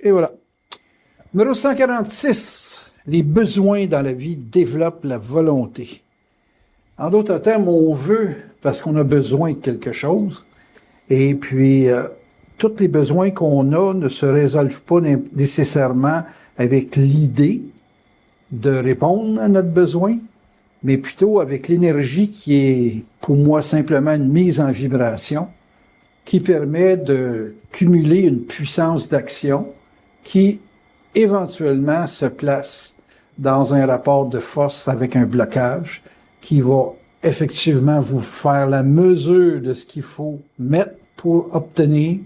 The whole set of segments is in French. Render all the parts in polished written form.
Et voilà. Numéro 146. Les besoins dans la vie développent la volonté. En d'autres termes, on veut parce qu'on a besoin de quelque chose. Et puis, tous les besoins qu'on a ne se résolvent pas nécessairement avec l'idée de répondre à notre besoin, mais plutôt avec l'énergie qui est, pour moi, simplement une mise en vibration qui permet de cumuler une puissance d'action qui, éventuellement, se place dans un rapport de force avec un blocage qui va effectivement vous faire la mesure de ce qu'il faut mettre pour obtenir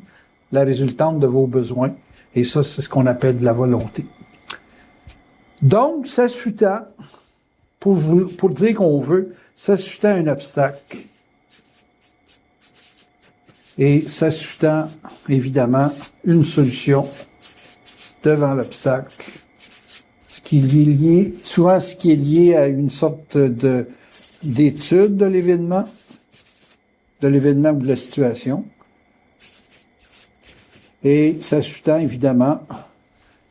la résultante de vos besoins. Et ça, c'est ce qu'on appelle de la volonté. Donc, s'ajoutant, pour dire qu'on veut, s'ajoutant un obstacle. Et s'ajoutant, évidemment, une solution devant l'obstacle. Souvent ce qui est lié à une sorte d'étude de l'événement ou de la situation. Et s'ajoutant, évidemment,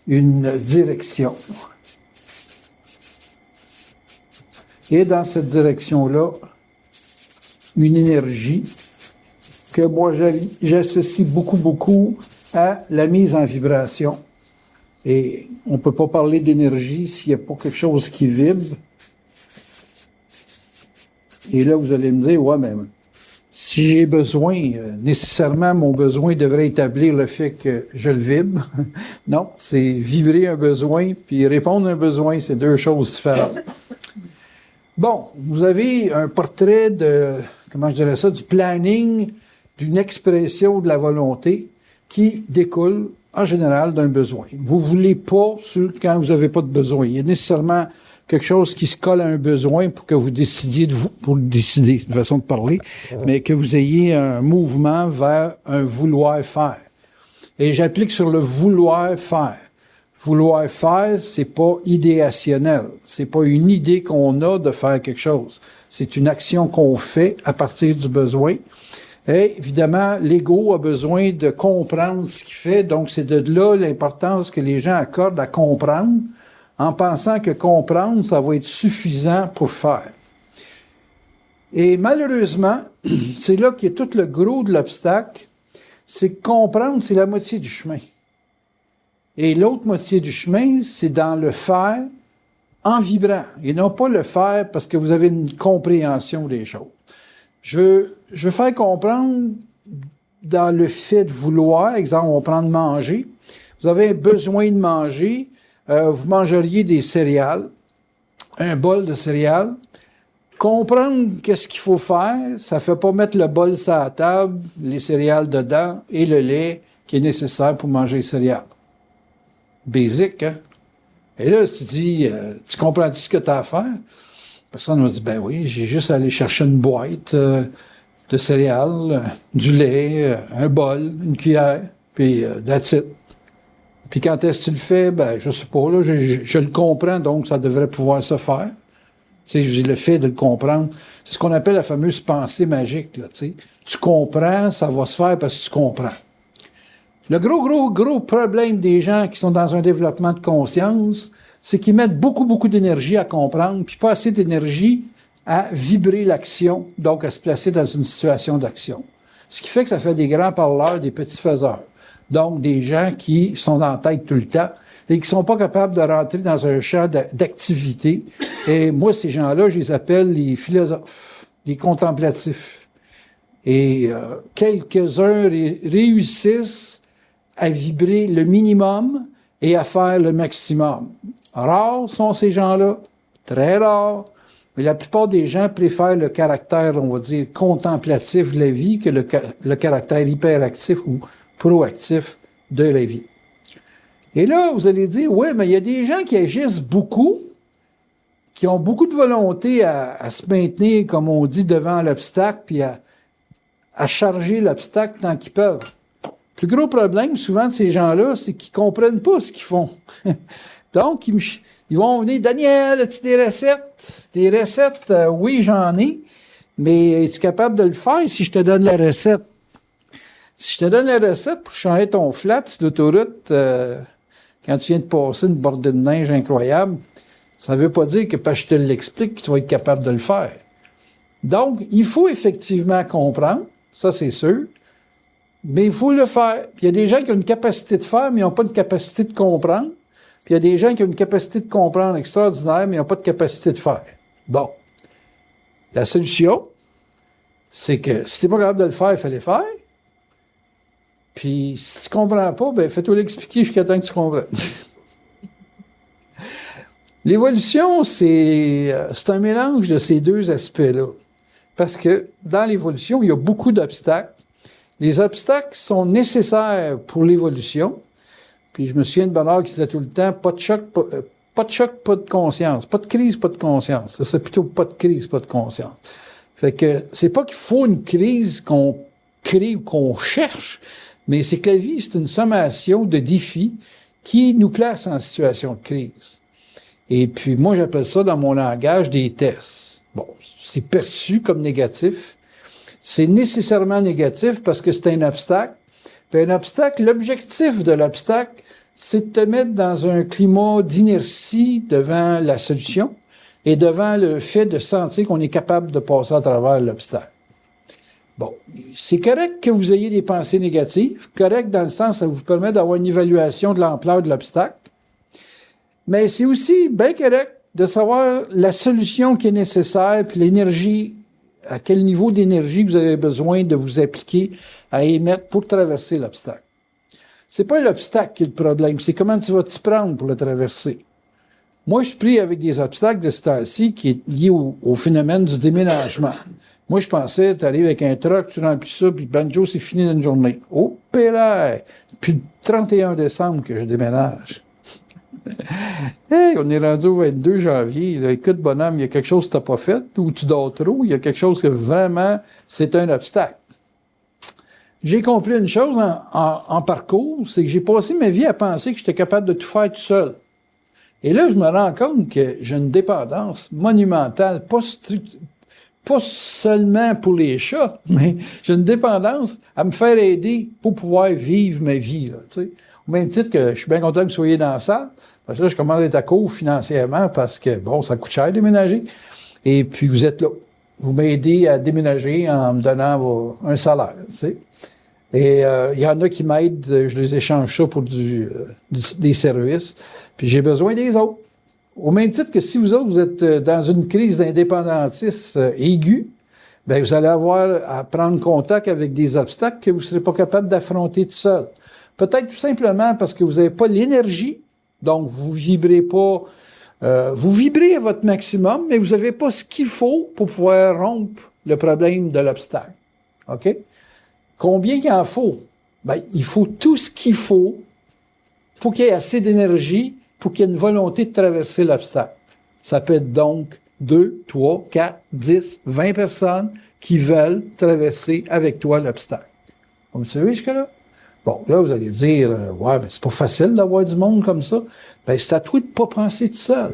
une direction. Et dans cette direction-là, une énergie que moi j'associe beaucoup à la mise en vibration. Et on ne peut pas parler d'énergie s'il n'y a pas quelque chose qui vibre. Et là, vous allez me dire, ouais, mais si j'ai besoin, nécessairement, mon besoin devrait établir le fait que je le vibre. Non, c'est vibrer un besoin, puis répondre à un besoin, c'est deux choses différentes. Bon, vous avez un portrait du planning, d'une expression de la volonté qui découle, en général, d'un besoin. Vous ne voulez pas quand vous n'avez pas de besoin. Il y a nécessairement quelque chose qui se colle à un besoin pour que vous décidiez pour décider, une façon de parler, mais que vous ayez un mouvement vers un vouloir faire. Et j'applique sur le vouloir faire. Vouloir faire, c'est pas idéationnel. C'est pas une idée qu'on a de faire quelque chose. C'est une action qu'on fait à partir du besoin. Et évidemment, l'ego a besoin de comprendre ce qu'il fait. Donc, c'est de là l'importance que les gens accordent à comprendre, en pensant que comprendre, ça va être suffisant pour faire. Et malheureusement, c'est là qu'il y a tout le gros de l'obstacle. C'est que comprendre, c'est la moitié du chemin. Et l'autre moitié du chemin, c'est dans le faire en vibrant. Et non pas le faire parce que vous avez une compréhension des choses. Je veux faire comprendre dans le fait de vouloir, exemple, on prend de manger. Vous avez besoin de manger, vous mangeriez des céréales, un bol de céréales. Comprendre qu'est-ce qu'il faut faire, ça ne fait pas mettre le bol sur la table, les céréales dedans et le lait qui est nécessaire pour manger les céréales. Basic, hein? Et là, tu dis, tu comprends-tu ce que tu as à faire? Personne m'a dit, ben oui, j'ai juste à aller chercher une boîte de céréales, du lait, un bol, une cuillère, puis that's it. Puis quand est-ce que tu le fais? Ben, je sais pas, là, je le comprends, donc ça devrait pouvoir se faire. Tu sais, j'ai le fait de le comprendre. C'est ce qu'on appelle la fameuse pensée magique, là, tu sais. Tu comprends, ça va se faire parce que tu comprends. Le gros problème des gens qui sont dans un développement de conscience, c'est qu'ils mettent beaucoup d'énergie à comprendre, puis pas assez d'énergie à vibrer l'action, donc à se placer dans une situation d'action. Ce qui fait que ça fait des grands parleurs, des petits faiseurs. Donc, des gens qui sont dans la tête tout le temps et qui sont pas capables de rentrer dans un champ d'activité. Et moi, ces gens-là, je les appelle les philosophes, les contemplatifs. Et quelques-uns réussissent à vibrer le minimum et à faire le maximum. Rares sont ces gens-là, très rares, mais la plupart des gens préfèrent le caractère, on va dire, contemplatif de la vie que le caractère hyperactif ou proactif de la vie. Et là, vous allez dire, ouais, mais il y a des gens qui agissent beaucoup, qui ont beaucoup de volonté à se maintenir, comme on dit, devant l'obstacle, puis à charger l'obstacle tant qu'ils peuvent. Le plus gros problème, souvent, de ces gens-là, c'est qu'ils comprennent pas ce qu'ils font. Donc, ils vont venir, Daniel, as-tu des recettes? Des recettes, oui, j'en ai, mais es-tu capable de le faire si je te donne la recette? Si je te donne la recette pour changer ton flat sur l'autoroute quand tu viens de passer une bordée de neige incroyable, ça ne veut pas dire que parce que je te l'explique que tu vas être capable de le faire. Donc, il faut effectivement comprendre, ça c'est sûr, mais il faut le faire. Puis il y a des gens qui ont une capacité de faire, mais ils n'ont pas de capacité de comprendre. Puis il y a des gens qui ont une capacité de comprendre extraordinaire, mais ils n'ont pas de capacité de faire. Bon. La solution, c'est que si tu n'es pas capable de le faire, il fallait le faire. Puis si tu ne comprends pas, ben fais-toi l'expliquer jusqu'à temps que tu comprennes. L'évolution, c'est un mélange de ces deux aspects-là. Parce que dans l'évolution, il y a beaucoup d'obstacles. Les obstacles sont nécessaires pour l'évolution. Puis je me souviens de Bernard qui disait tout le temps, pas de choc, pas de conscience. Pas de crise, pas de conscience. Ça, c'est plutôt pas de crise, pas de conscience. Fait que c'est pas qu'il faut une crise qu'on crée ou qu'on cherche, mais c'est que la vie, c'est une sommation de défis qui nous place en situation de crise. Et puis, moi, j'appelle ça, dans mon langage, des tests. Bon, c'est perçu comme négatif. C'est nécessairement négatif parce que c'est un obstacle. Puis un obstacle, l'objectif de l'obstacle, c'est de te mettre dans un climat d'inertie devant la solution et devant le fait de sentir qu'on est capable de passer à travers l'obstacle. Bon, c'est correct que vous ayez des pensées négatives, correct dans le sens que ça vous permet d'avoir une évaluation de l'ampleur de l'obstacle, mais c'est aussi bien correct de savoir la solution qui est nécessaire, puis l'énergie, à quel niveau d'énergie vous avez besoin de vous appliquer à émettre pour traverser l'obstacle. C'est pas l'obstacle qui est le problème, c'est comment tu vas t'y prendre pour le traverser. Moi, je suis pris avec des obstacles de ce temps-ci qui est lié au phénomène du déménagement. Moi, je pensais, tu arrives avec un truck, tu remplis ça, puis banjo, c'est fini d'une journée. Oh, pélère! Depuis le 31 décembre que je déménage. Hey, on est rendu au 22 janvier. Là. Écoute, bonhomme, il y a quelque chose que tu n'as pas fait, ou tu dors trop, il y a quelque chose que vraiment, c'est un obstacle. J'ai compris une chose en parcours, c'est que j'ai passé ma vie à penser que j'étais capable de tout faire tout seul. Et là, je me rends compte que j'ai une dépendance monumentale, pas seulement pour les chats, mais j'ai une dépendance à me faire aider pour pouvoir vivre ma vie. Là, tu sais. Au même titre que je suis bien content que vous soyez dans la salle, parce que là, je commence à être à court financièrement parce que, bon, ça coûte cher de déménager. Et puis, vous êtes là. Vous m'aidez à déménager en me donnant un salaire, tu sais. Et il y en a qui m'aident, je les échange ça pour des services. Puis j'ai besoin des autres. Au même titre que si vous autres, vous êtes dans une crise d'indépendantisme aiguë, bien, vous allez avoir à prendre contact avec des obstacles que vous ne serez pas capable d'affronter tout seul. Peut-être tout simplement parce que vous n'avez pas l'énergie, donc vous vibrez pas, vous vibrez à votre maximum, mais vous n'avez pas ce qu'il faut pour pouvoir rompre le problème de l'obstacle. OK? Combien il en faut? Ben, il faut tout ce qu'il faut pour qu'il y ait assez d'énergie, pour qu'il y ait une volonté de traverser l'obstacle. Ça peut être donc 2, 3, 4, 10, 20 personnes qui veulent traverser avec toi l'obstacle. Vous me suivez jusque-là? Bon, là, vous allez dire, ouais, mais c'est pas facile d'avoir du monde comme ça. Ben, c'est à toi de pas penser tout seul.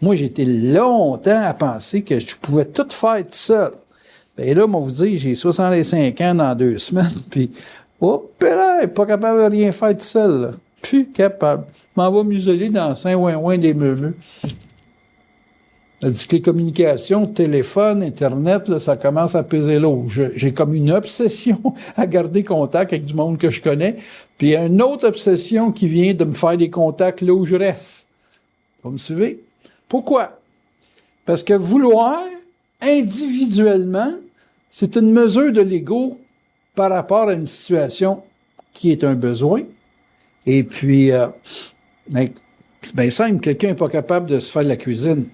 Moi, j'ai été longtemps à penser que je pouvais tout faire tout seul. Ben là, moi, vous dire, j'ai 65 ans dans 2 semaines, puis, hop là, pas capable de rien faire tout seul, là. Plus capable. Je m'en vais m'isoler dans Saint-Ouin-Ouin des Meumeux. C'est-à-dire que les communications, téléphone, Internet, là, ça commence à peser l'eau. J'ai comme une obsession à garder contact avec du monde que je connais, puis une autre obsession qui vient de me faire des contacts là où je reste. Vous me suivez? Pourquoi? Parce que vouloir, individuellement, c'est une mesure de l'ego par rapport à une situation qui est un besoin. Et puis, c'est bien simple, quelqu'un n'est pas capable de se faire de la cuisine.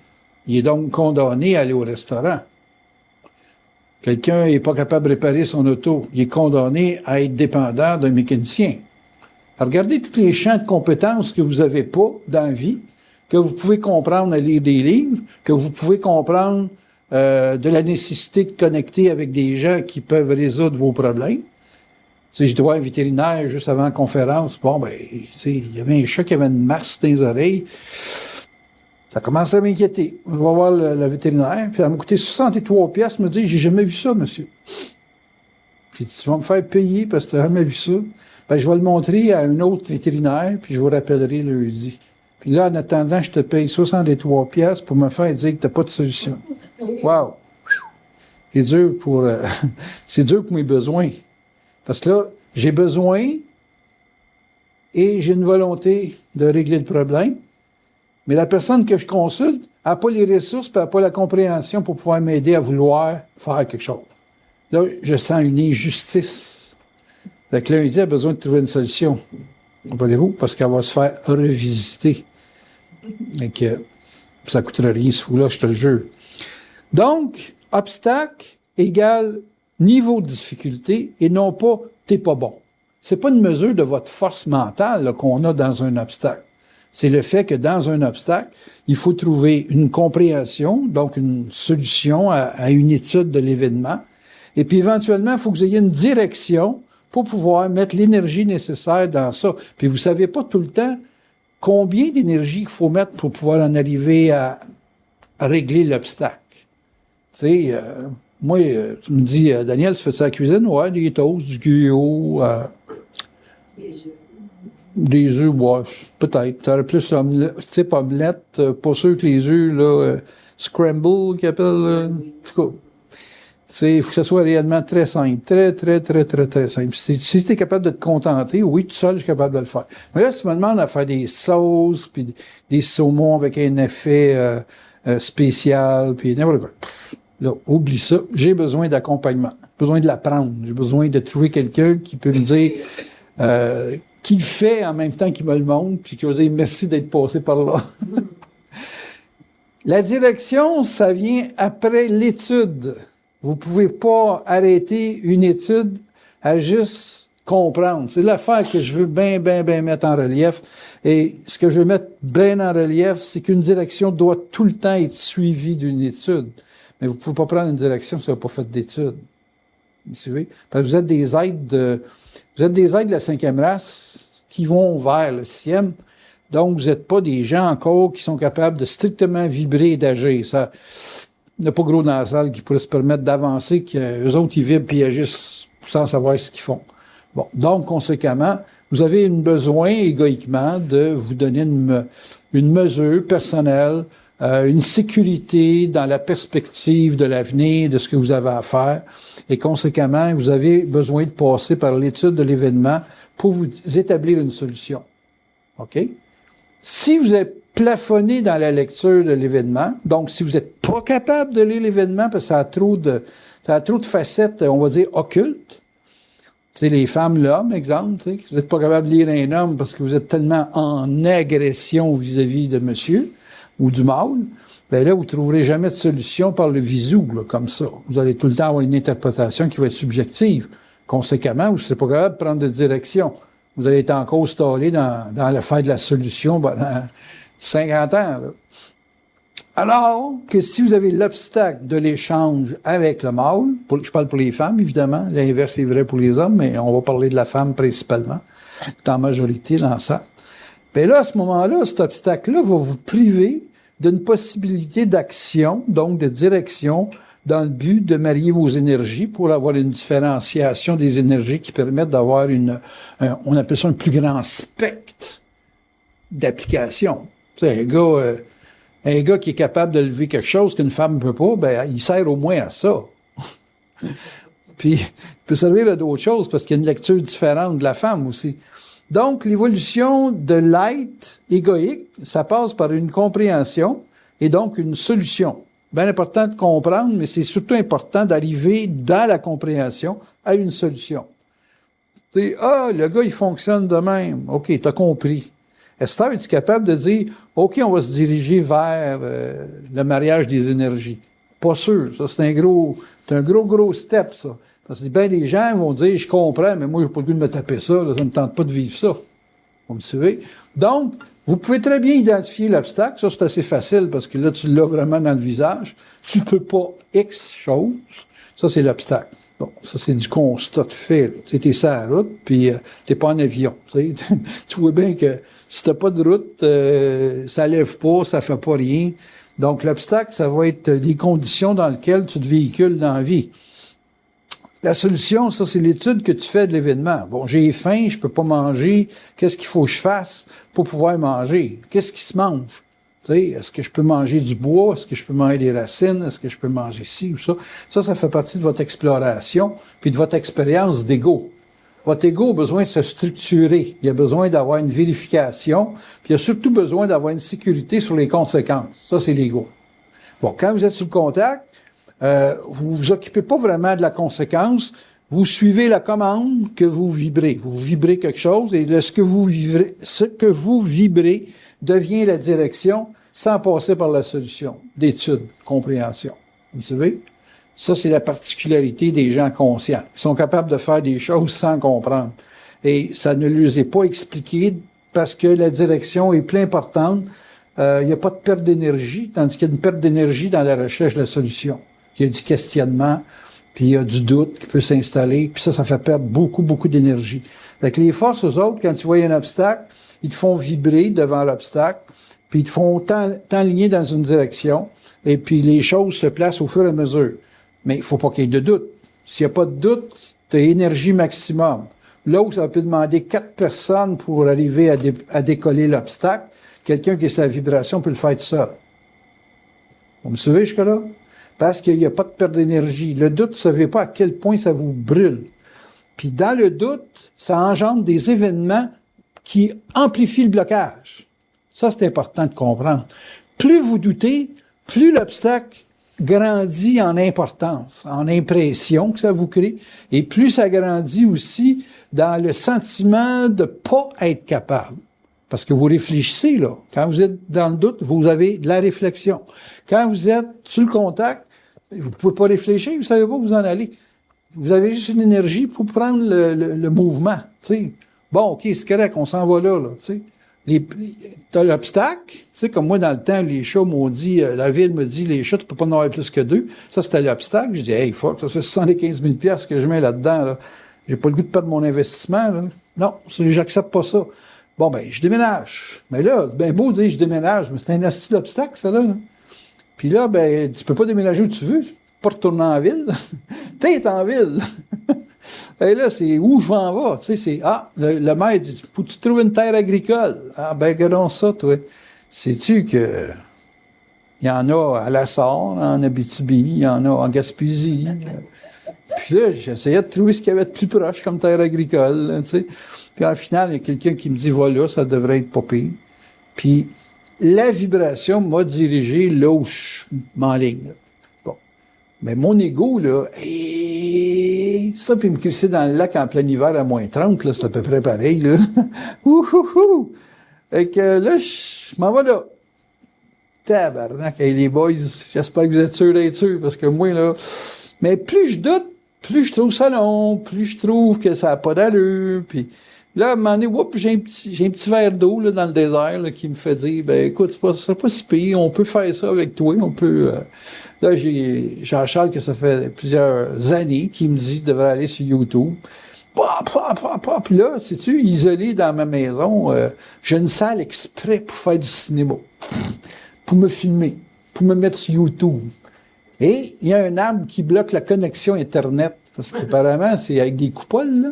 Il est donc condamné à aller au restaurant. Quelqu'un n'est pas capable de réparer son auto. Il est condamné à être dépendant d'un mécanicien. Alors, regardez tous les champs de compétences que vous n'avez pas dans la vie, que vous pouvez comprendre à lire des livres, que vous pouvez comprendre de la nécessité de connecter avec des gens qui peuvent résoudre vos problèmes. Tu sais, j'étais voir un vétérinaire juste avant la conférence. Bon, ben, tu sais, il y avait un chat qui avait une masse dans les oreilles. Ça commence à m'inquiéter. Je vais voir le vétérinaire, puis elle m'a coûté 63 piastres. Elle me dit, j'ai jamais vu ça, monsieur. Puis tu vas me faire payer parce que tu n'as jamais vu ça. Ben, je vais le montrer à un autre vétérinaire, puis je vous rappellerai lundi. Puis là, en attendant, je te paye 63 piastres pour me faire dire que tu n'as pas de solution. Wow! C'est dur pour, c'est dur pour mes besoins. Parce que là, j'ai besoin et j'ai une volonté de régler le problème. Mais la personne que je consulte n'a pas les ressources et n'a pas la compréhension pour pouvoir m'aider à vouloir faire quelque chose. Là, je sens une injustice. Fait que lundi, elle a besoin de trouver une solution. Comprenez-vous? Parce qu'elle va se faire revisiter. Et que ça ne coûtera rien ce fou-là, je te le jure. Donc, obstacle égale niveau de difficulté et non pas t'es pas bon. C'est pas une mesure de votre force mentale là, qu'on a dans un obstacle. C'est le fait que dans un obstacle, il faut trouver une compréhension, donc une solution à une étude de l'événement. Et puis éventuellement, il faut que vous ayez une direction pour pouvoir mettre l'énergie nécessaire dans ça. Puis vous savez pas tout le temps combien d'énergie il faut mettre pour pouvoir en arriver à régler l'obstacle. Tu sais, moi, tu me dis, Daniel, tu fais ça à la cuisine? Ouais, des toasts, du guyot, des œufs, ouais, peut-être. T'aurais plus type omelette, pas sûr que les œufs, là, scramble, qu'ils appellent, en tout cas. Il faut que ça soit réellement très simple. Très, très, très, très, très simple. Si tu es capable de te contenter, oui, tout seul, je suis capable de le faire. Mais là, si tu me demandes à faire des sauces, puis des saumons avec un effet spécial, puis n'importe quoi. Là, oublie ça. J'ai besoin d'accompagnement. J'ai besoin de l'apprendre. J'ai besoin de trouver quelqu'un qui peut me dire qui le fait en même temps qu'il me le montre, puis qui va dire merci d'être passé par là. La direction, ça vient après l'étude. Vous pouvez pas arrêter une étude à juste comprendre. C'est l'affaire que je veux bien mettre en relief. Et ce que je veux mettre bien en relief, c'est qu'une direction doit tout le temps être suivie d'une étude. Mais vous pouvez pas prendre une direction si vous n'avez pas fait d'études. Vous savez? Parce que vous êtes des aides de la 5e race qui vont vers le 6e. Donc, vous n'êtes pas des gens encore qui sont capables de strictement vibrer et d'agir. Ça, il n'y a pas gros dans la salle qui pourrait se permettre d'avancer, qu'eux autres, ils vibrent et ils agissent sans savoir ce qu'ils font. Bon. Donc, conséquemment, vous avez un besoin égoïquement de vous donner une mesure personnelle, une sécurité dans la perspective de l'avenir, de ce que vous avez à faire. Et conséquemment, vous avez besoin de passer par l'étude de l'événement pour vous établir une solution. OK? Si vous êtes plafonné dans la lecture de l'événement, donc si vous n'êtes pas capable de lire l'événement parce que ça a trop de facettes, on va dire, occultes, tu sais, les femmes, l'homme, exemple, tu sais, vous n'êtes pas capable de lire un homme parce que vous êtes tellement en agression vis-à-vis de monsieur ou du mâle, bien là, vous ne trouverez jamais de solution par le visu, là, comme ça. Vous allez tout le temps avoir une interprétation qui va être subjective. Conséquemment, vous ne serez pas capable de prendre de direction. Vous allez être encore stallé dans l'affaire de la solution pendant 50 ans. Là. Alors que si vous avez l'obstacle de l'échange avec le mâle, je parle pour les femmes, évidemment, l'inverse est vrai pour les hommes, mais on va parler de la femme principalement, en majorité dans ça. Bien là, à ce moment-là, cet obstacle-là va vous priver d'une possibilité d'action, donc de direction, dans le but de marier vos énergies pour avoir une différenciation des énergies qui permettent d'avoir on appelle ça un plus grand spectre d'application. Tu sais, un gars qui est capable de lever quelque chose qu'une femme ne peut pas, ben, il sert au moins à ça. Puis, il peut servir à d'autres choses parce qu'il y a une lecture différente de la femme aussi. Donc, l'évolution de l'être égoïque, ça passe par une compréhension et donc une solution. Bien important de comprendre, mais c'est surtout important d'arriver dans la compréhension à une solution. Tu sais, le gars, il fonctionne de même. OK, t'as compris. Est-ce que tu es capable de dire, OK, on va se diriger vers le mariage des énergies? Pas sûr. Ça, c'est un gros step, ça. Parce que bien des gens vont dire, je comprends, mais moi, j'ai pas le goût de me taper ça, là, ça me tente pas de vivre ça. Vous me suivez? Donc, vous pouvez très bien identifier l'obstacle. Ça, c'est assez facile parce que là, tu l'as vraiment dans le visage. Tu peux pas X chose. Ça, c'est l'obstacle. Bon, ça, c'est du constat de fait. Tu sais, t'es sur la route, puis t'es pas en avion. Tu vois bien que si t'as pas de route, ça lève pas, ça fait pas rien. Donc, l'obstacle, ça va être les conditions dans lesquelles tu te véhicules dans la vie. La solution, ça, c'est l'étude que tu fais de l'événement. Bon, j'ai faim, je peux pas manger. Qu'est-ce qu'il faut que je fasse pour pouvoir manger? Qu'est-ce qui se mange? Tu sais, est-ce que je peux manger du bois? Est-ce que je peux manger des racines? Est-ce que je peux manger ci ou ça? Ça fait partie de votre exploration puis de votre expérience d'ego. Votre ego a besoin de se structurer. Il a besoin d'avoir une vérification, puis il a surtout besoin d'avoir une sécurité sur les conséquences. Ça, c'est l'ego. Bon, quand vous êtes sur le contact, vous vous occupez pas vraiment de la conséquence, vous suivez la commande que vous vibrez. Vous vibrez quelque chose et ce que vous vibrez devient la direction sans passer par la solution d'étude, compréhension. Vous savez? Ça, c'est la particularité des gens conscients. Ils sont capables de faire des choses sans comprendre. Et ça ne leur est pas expliqué parce que la direction est plus importante. Il n'y a pas de perte d'énergie, tandis qu'il y a une perte d'énergie dans la recherche de la solution. Il y a du questionnement, puis il y a du doute qui peut s'installer, puis ça fait perdre beaucoup d'énergie. Fait que les forces, eux autres, quand tu vois un obstacle, ils te font vibrer devant l'obstacle, puis ils te font t'enligner dans une direction, et puis les choses se placent au fur et à mesure. Mais il faut pas qu'il y ait de doute. S'il n'y a pas de doute, tu as énergie maximum. Là où ça peut demander 4 personnes pour arriver à décoller l'obstacle, quelqu'un qui a sa vibration peut le faire tout seul. Vous me suivez jusque-là? Parce qu'il n'y a pas de perte d'énergie. Le doute, vous ne savez pas à quel point ça vous brûle. Puis dans le doute, ça engendre des événements qui amplifient le blocage. Ça, c'est important de comprendre. Plus vous doutez, plus l'obstacle grandit en importance, en impression que ça vous crée, et plus ça grandit aussi dans le sentiment de pas être capable. Parce que vous réfléchissez, là. Quand vous êtes dans le doute, vous avez de la réflexion. Quand vous êtes sur le contact, vous ne pouvez pas réfléchir, vous ne savez pas où vous en allez. Vous avez juste une énergie pour prendre le mouvement, tu sais. Bon, OK, c'est correct, on s'en va là, tu sais. T'as l'obstacle, tu sais, comme moi, dans le temps, les chats m'ont dit, la ville me dit, les chats, tu peux pas en avoir plus que 2. Ça, c'était l'obstacle. Je dis, hey, fuck, ça fait 75 000 $ que je mets là-dedans, là. J'ai pas le goût de perdre mon investissement, là. Non, j'accepte pas ça. Bon, ben, je déménage. Mais là, ben beau dire je déménage, mais c'est un asti d'obstacle, ça, là. Puis là, ben, tu peux pas déménager où tu veux, tu peux pas retourner en ville. T'es en ville. Et là, c'est où je m'en vais. Tu sais, c'est, le maire dit, faut que tu trouves une terre agricole. Ah, ben, regardons ça, toi. Sais-tu que, il y en a à La Sarre, en Abitibi, il y en a en Gaspésie. Puis là, j'essayais de trouver ce qu'il y avait de plus proche comme terre agricole, là, tu sais. Puis en final, il y a quelqu'un qui me dit, voilà, ça devrait être pas pire. Puis la vibration m'a dirigé là où je m'enligne. Bon. Mais mon ego, là, ça, puis me crisser dans le lac en plein hiver à moins 30, là, c'est à peu près pareil, là. Ouhouhou! Fait que là, je m'en vais là. Tabarnak, hey, les boys, j'espère que vous êtes sûrs d'être sûrs, parce que moi, là... Mais plus je doute, plus je trouve ça long, plus je trouve que ça n'a pas d'allure, puis... Là, à un moment donné, j'ai un petit verre d'eau là, dans le désert là, qui me fait dire, ben écoute, c'est pas si pire, on peut faire ça avec toi, on peut... Là, j'ai Jean-Charles, que ça fait plusieurs années, qui me dit, devrait aller sur YouTube. Puis là, sais-tu, isolé dans ma maison, j'ai une salle exprès pour faire du cinéma, pour me filmer, pour me mettre sur YouTube. Et il y a un arbre qui bloque la connexion Internet, parce qu'apparemment, c'est avec des coupoles, là.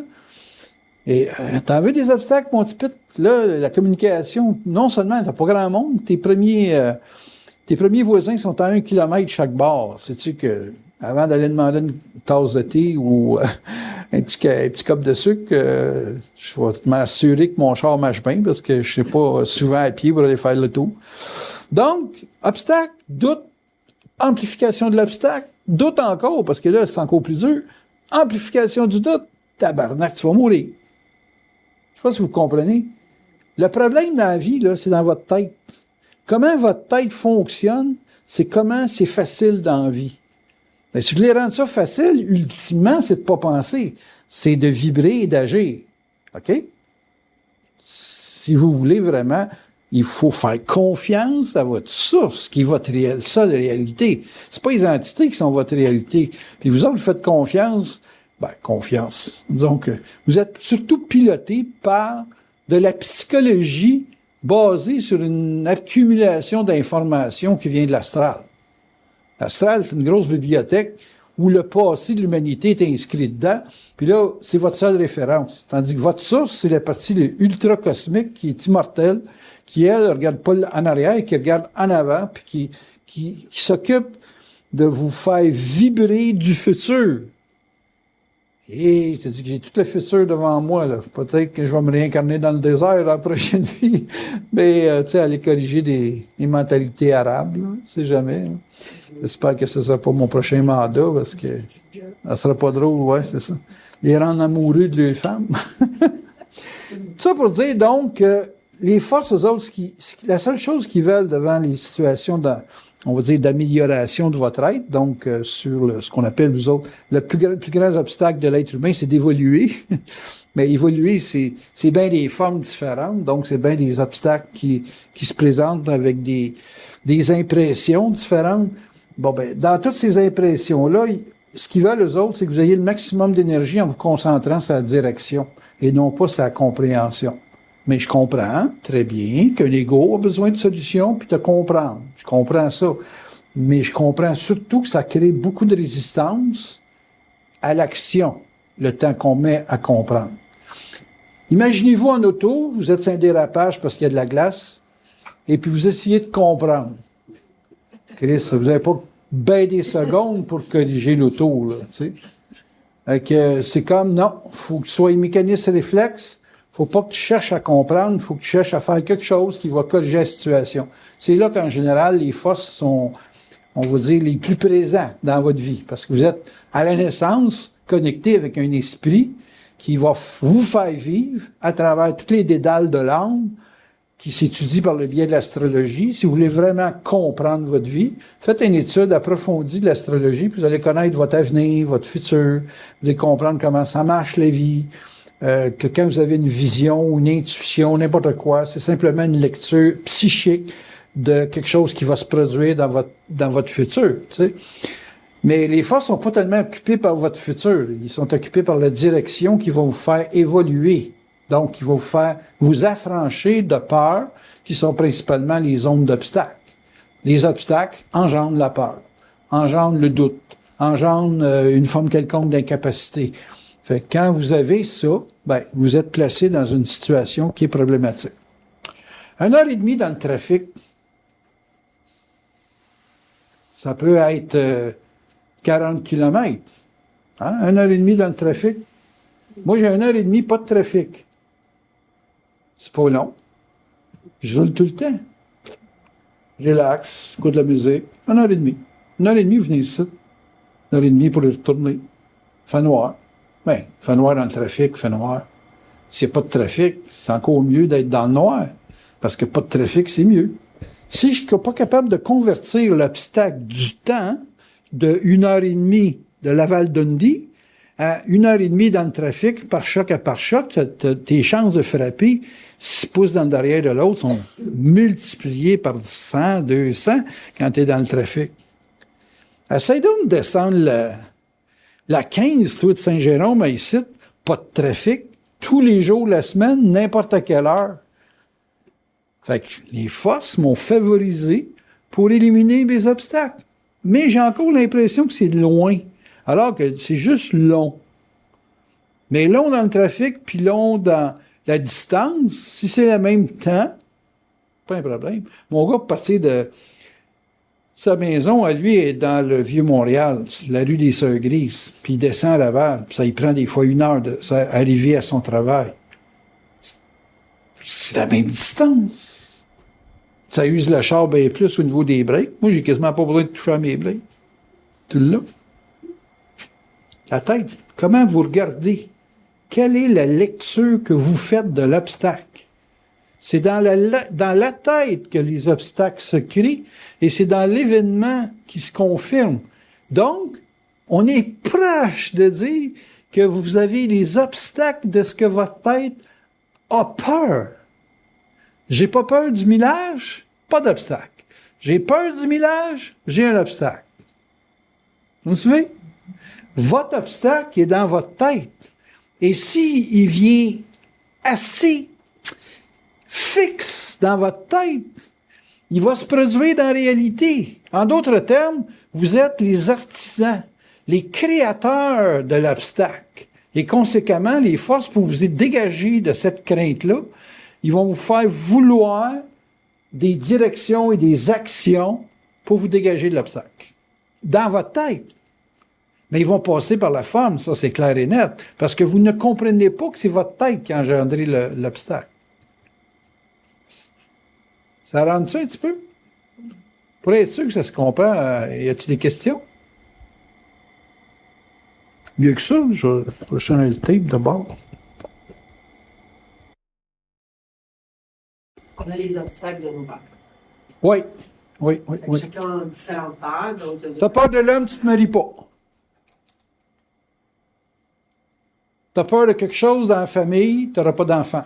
Et t'en veux des obstacles, mon petit pit? Là, la communication, non seulement t'as pas grand monde, tes premiers voisins sont à 1 kilomètre chaque bord. Sais-tu que avant d'aller demander une tasse de thé ou un petit cup de sucre, je vais m'assurer que mon char marche bien parce que je sais pas souvent à pied pour aller faire le tour. Donc, obstacle, doute, amplification de l'obstacle, doute encore, parce que là, c'est encore plus dur. Amplification du doute, tabarnak, tu vas mourir. Je sais pas si vous comprenez. Le problème dans la vie, là, c'est dans votre tête. Comment votre tête fonctionne, c'est comment c'est facile dans la vie. Ben, si vous voulez rendre ça facile, ultimement, c'est de pas penser. C'est de vibrer et d'agir. OK? Si vous voulez vraiment, il faut faire confiance à votre source, qui est votre seule réalité. C'est pas les entités qui sont votre réalité. Puis vous autres, vous faites confiance. Confiance. Disons que vous êtes surtout piloté par de la psychologie basée sur une accumulation d'informations qui vient de l'astral. L'astral, c'est une grosse bibliothèque où le passé de l'humanité est inscrit dedans. Puis là, c'est votre seule référence. Tandis que votre source, c'est la partie ultra-cosmique qui est immortelle, qui, elle, regarde pas en arrière, qui regarde en avant, puis qui s'occupe de vous faire vibrer du futur. Et je te dis que j'ai tout le futur devant moi, là. Peut-être que je vais me réincarner dans le désert dans la prochaine vie. Mais, tu sais, aller corriger des mentalités arabes, là. On sait jamais, là. J'espère que ce ne sera pas mon prochain mandat, parce que ça sera pas drôle, ouais, c'est ça. Les rendre amoureux de leurs femmes. Tout ça pour dire, donc, les forces, eux autres, la seule chose qu'ils veulent devant les situations on va dire, d'amélioration de votre être, donc sur ce qu'on appelle, vous autres, le plus grand obstacle de l'être humain, c'est d'évoluer. Mais évoluer, c'est bien des formes différentes, donc c'est bien des obstacles qui se présentent avec des impressions différentes. Bon, ben, dans toutes ces impressions-là, ce qu'ils veulent, eux autres, c'est que vous ayez le maximum d'énergie en vous concentrant sur la direction et non pas sur la compréhension. Mais je comprends très bien qu'un ego a besoin de solutions puis de comprendre. Je comprends ça. Mais je comprends surtout que ça crée beaucoup de résistance à l'action, le temps qu'on met à comprendre. Imaginez-vous en auto, vous êtes sur un dérapage parce qu'il y a de la glace, et puis vous essayez de comprendre. Chris, vous n'avez pas bien des secondes pour corriger l'auto, là, tu sais. C'est comme, non, il faut que tu sois un mécanisme réflexe. Faut pas que tu cherches à comprendre, il faut que tu cherches à faire quelque chose qui va corriger la situation. C'est là qu'en général, les forces sont, on va dire, les plus présents dans votre vie. Parce que vous êtes, à la naissance, connecté avec un esprit qui va vous faire vivre à travers toutes les dédales de l'âme qui s'étudient par le biais de l'astrologie. Si vous voulez vraiment comprendre votre vie, faites une étude approfondie de l'astrologie, puis vous allez connaître votre avenir, votre futur, vous allez comprendre comment ça marche la vie. Que quand vous avez une vision ou une intuition, n'importe quoi, c'est simplement une lecture psychique de quelque chose qui va se produire dans votre futur, tu sais. Mais les forces sont pas tellement occupées par votre futur. Ils sont occupés par la direction qui va vous faire évoluer. Donc, qui va vous faire vous affranchir de peurs qui sont principalement les zones d'obstacles. Les obstacles engendrent la peur, engendrent le doute, engendrent une forme quelconque d'incapacité. Fait que quand vous avez ça, ben, vous êtes placé dans une situation qui est problématique. 1h30 dans le trafic, ça peut être 40 km. Hein? 1h30 dans le trafic. Moi, j'ai 1h30 pas de trafic. C'est pas long. Je roule tout le temps. Relax, écoute de la musique. 1h30. 1h30, vous venez ici. 1h30 pour y retourner. Fait noir. Ben, il fait noir dans le trafic, il fait noir. S'il n'y a pas de trafic, c'est encore mieux d'être dans le noir. Parce que pas de trafic, c'est mieux. Si je ne suis pas capable de convertir l'obstacle du temps de 1h30 de Laval-Dundee à 1h30 dans le trafic, par choc à par choc, tes chances de frapper 6 pouces dans le derrière de l'autre sont multipliées par 100, 200 quand tu es dans le trafic. Essaye donc de descendre la 15, toi, de Saint-Jérôme, ici, pas de trafic, tous les jours de la semaine, n'importe à quelle heure. Fait que les forces m'ont favorisé pour éliminer mes obstacles. Mais j'ai encore l'impression que c'est loin, alors que c'est juste long. Mais long dans le trafic, puis long dans la distance, si c'est le même temps, pas un problème. Mon gars, partir de sa maison, à lui, est dans le Vieux-Montréal, la rue des Sœurs-Grises, puis il descend à Laval, puis ça y prend des fois 1 heure d'arriver à son travail. C'est la même distance. Ça use le char bien plus au niveau des breaks. Moi, j'ai quasiment pas besoin de toucher à mes breaks. Tout là. La tête. Comment vous regardez? Quelle est la lecture que vous faites de l'obstacle? C'est dans la tête que les obstacles se créent et c'est dans l'événement qui se confirme. Donc, on est proche de dire que vous avez les obstacles de ce que votre tête a peur. J'ai pas peur du millage, pas d'obstacle. J'ai peur du millage, j'ai un obstacle. Vous me suivez? Votre obstacle est dans votre tête. Et s'il vient assez fixe dans votre tête, il va se produire dans la réalité. En d'autres termes, vous êtes les artisans les créateurs de l'obstacle. Et conséquemment, les forces pour vous dégager de cette crainte-là, ils vont vous faire vouloir des directions et des actions pour vous dégager de l'obstacle. Dans votre tête. Mais ils vont passer par la forme, ça c'est clair et net, parce que vous ne comprenez pas que c'est votre tête qui a engendré l'obstacle. Ça rentre ça un petit peu? Pour être sûr que ça se comprend, y a-t-il des questions? Mieux que ça, je vais changer le tape d'abord. On a les obstacles de nos peurs. Oui, oui, oui. Oui. Chacun a différentes peurs. T'as peur de l'homme, tu te maries pas. T'as peur de quelque chose dans la famille, tu n'auras pas d'enfant.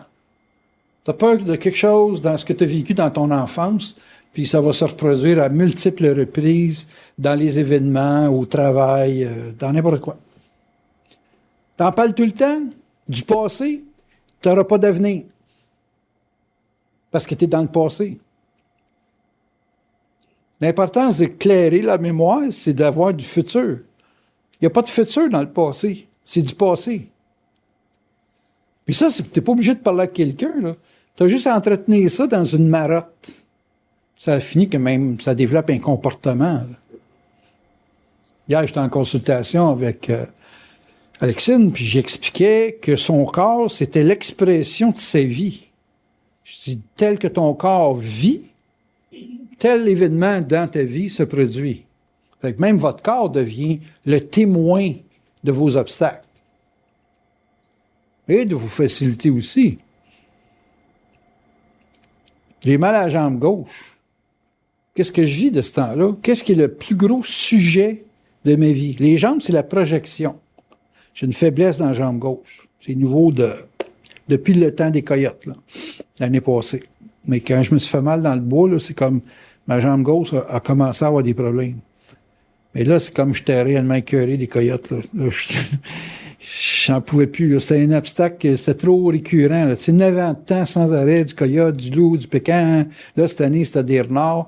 T'as peur de quelque chose dans ce que tu as vécu dans ton enfance, puis ça va se reproduire à multiples reprises dans les événements, au travail, dans n'importe quoi. T'en parles tout le temps du passé, tu n'auras pas d'avenir. Parce que tu es dans le passé. L'importance d'éclairer la mémoire, c'est d'avoir du futur. Il n'y a pas de futur dans le passé. C'est du passé. Puis ça, tu n'es pas obligé de parler à quelqu'un. Tu as juste à entretenir ça dans une marotte. Ça finit que même ça développe un comportement. Là. Hier, j'étais en consultation avec Alexine, puis j'expliquais que son corps, c'était l'expression de sa vie. Je dis, tel que ton corps vit, tel événement dans ta vie se produit. Fait que même votre corps devient le témoin de vos obstacles. Et de vous faciliter aussi. J'ai mal à la jambe gauche. Qu'est-ce que je vis de ce temps-là? Qu'est-ce qui est le plus gros sujet de ma vie? Les jambes, c'est la projection. J'ai une faiblesse dans la jambe gauche. C'est nouveau depuis le temps des coyotes, là, l'année passée. Mais quand je me suis fait mal dans le bois, là, c'est comme ma jambe gauche a commencé à avoir des problèmes. Mais là, c'est comme j'étais réellement écœuré des coyotes. Là, j'en pouvais plus. Là. C'était un obstacle, c'était trop récurrent. C'est 9 ans de temps sans arrêt, du coyote, du loup, du pécan. Là, cette année, c'était des renards.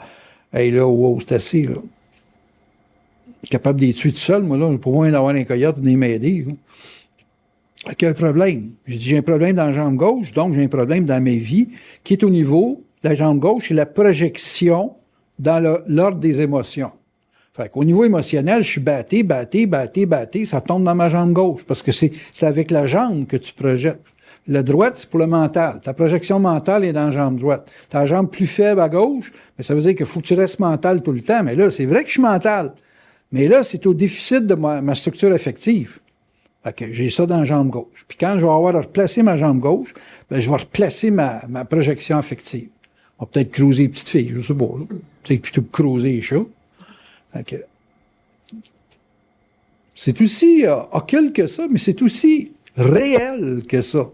Et là, wow, c'est assez. Là. Capable de les tuer tout seul, moi, là, pour moins d'avoir un coyote, venir m'aider. Quel problème? J'ai dit, j'ai un problème dans la jambe gauche, donc j'ai un problème dans ma vie qui est au niveau de la jambe gauche et la projection dans l'ordre des émotions. Fait qu'au niveau émotionnel, je suis batté, ça tombe dans ma jambe gauche, parce que c'est avec la jambe que tu projettes. La droite, c'est pour le mental. Ta projection mentale est dans la jambe droite. Ta jambe plus faible à gauche, mais ça veut dire qu'il faut que tu restes mental tout le temps. Mais là, c'est vrai que je suis mental. Mais là, c'est au déficit de ma structure affective. Fait que j'ai ça dans la jambe gauche. Puis quand je vais avoir à replacer ma jambe gauche, ben, je vais replacer ma projection affective. On va peut-être creuser les petites filles, je sais pas. C'est plutôt que creuser les chats. Okay. C'est aussi occulte que ça, mais c'est aussi réel que ça.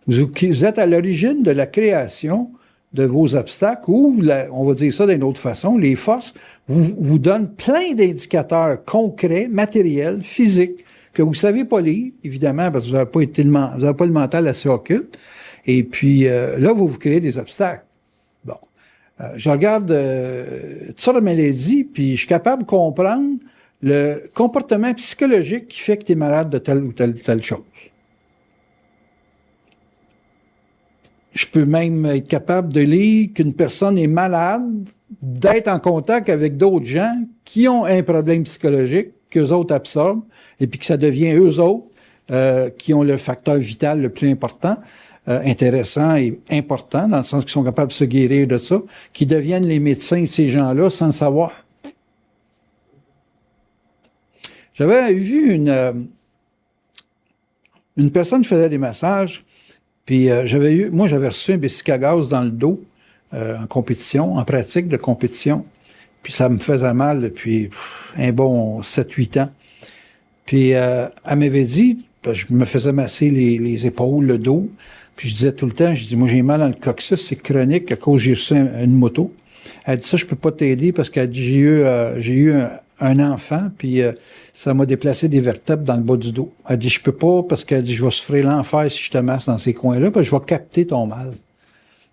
Vous êtes à l'origine de la création de vos obstacles, ou, on va dire ça d'une autre façon, les forces vous donnent plein d'indicateurs concrets, matériels, physiques, que vous ne savez pas lire, évidemment, parce que vous n'avez pas le mental assez occulte. Et puis, là, vous créez des obstacles. Bon. Je regarde toutes sortes de maladies, puis je suis capable de comprendre le comportement psychologique qui fait que tu es malade de telle ou telle chose. Je peux même être capable de lire qu'une personne est malade, d'être en contact avec d'autres gens qui ont un problème psychologique, qu'eux autres absorbent, et puis que ça devient eux autres qui ont le facteur vital le plus important, intéressant et important, dans le sens qu'ils sont capables de se guérir de ça, qui deviennent les médecins de ces gens-là sans le savoir. J'avais vu une personne qui faisait des massages, puis moi j'avais reçu un bicycle à gaz dans le dos en compétition, en pratique de compétition. Puis ça me faisait mal depuis un bon 7-8 ans. Puis elle m'avait dit, je me faisais masser les épaules, le dos, puis je disais tout le temps, je dis, moi j'ai mal dans le coccyx, c'est chronique à cause j'ai reçu une moto. Elle dit ça, je peux pas t'aider parce qu'elle dit j'ai eu un enfant, puis ça m'a déplacé des vertèbres dans le bas du dos. Elle dit je peux pas parce qu'elle dit je vais souffrir l'enfer si je te masse dans ces coins-là, parce que je vais capter ton mal.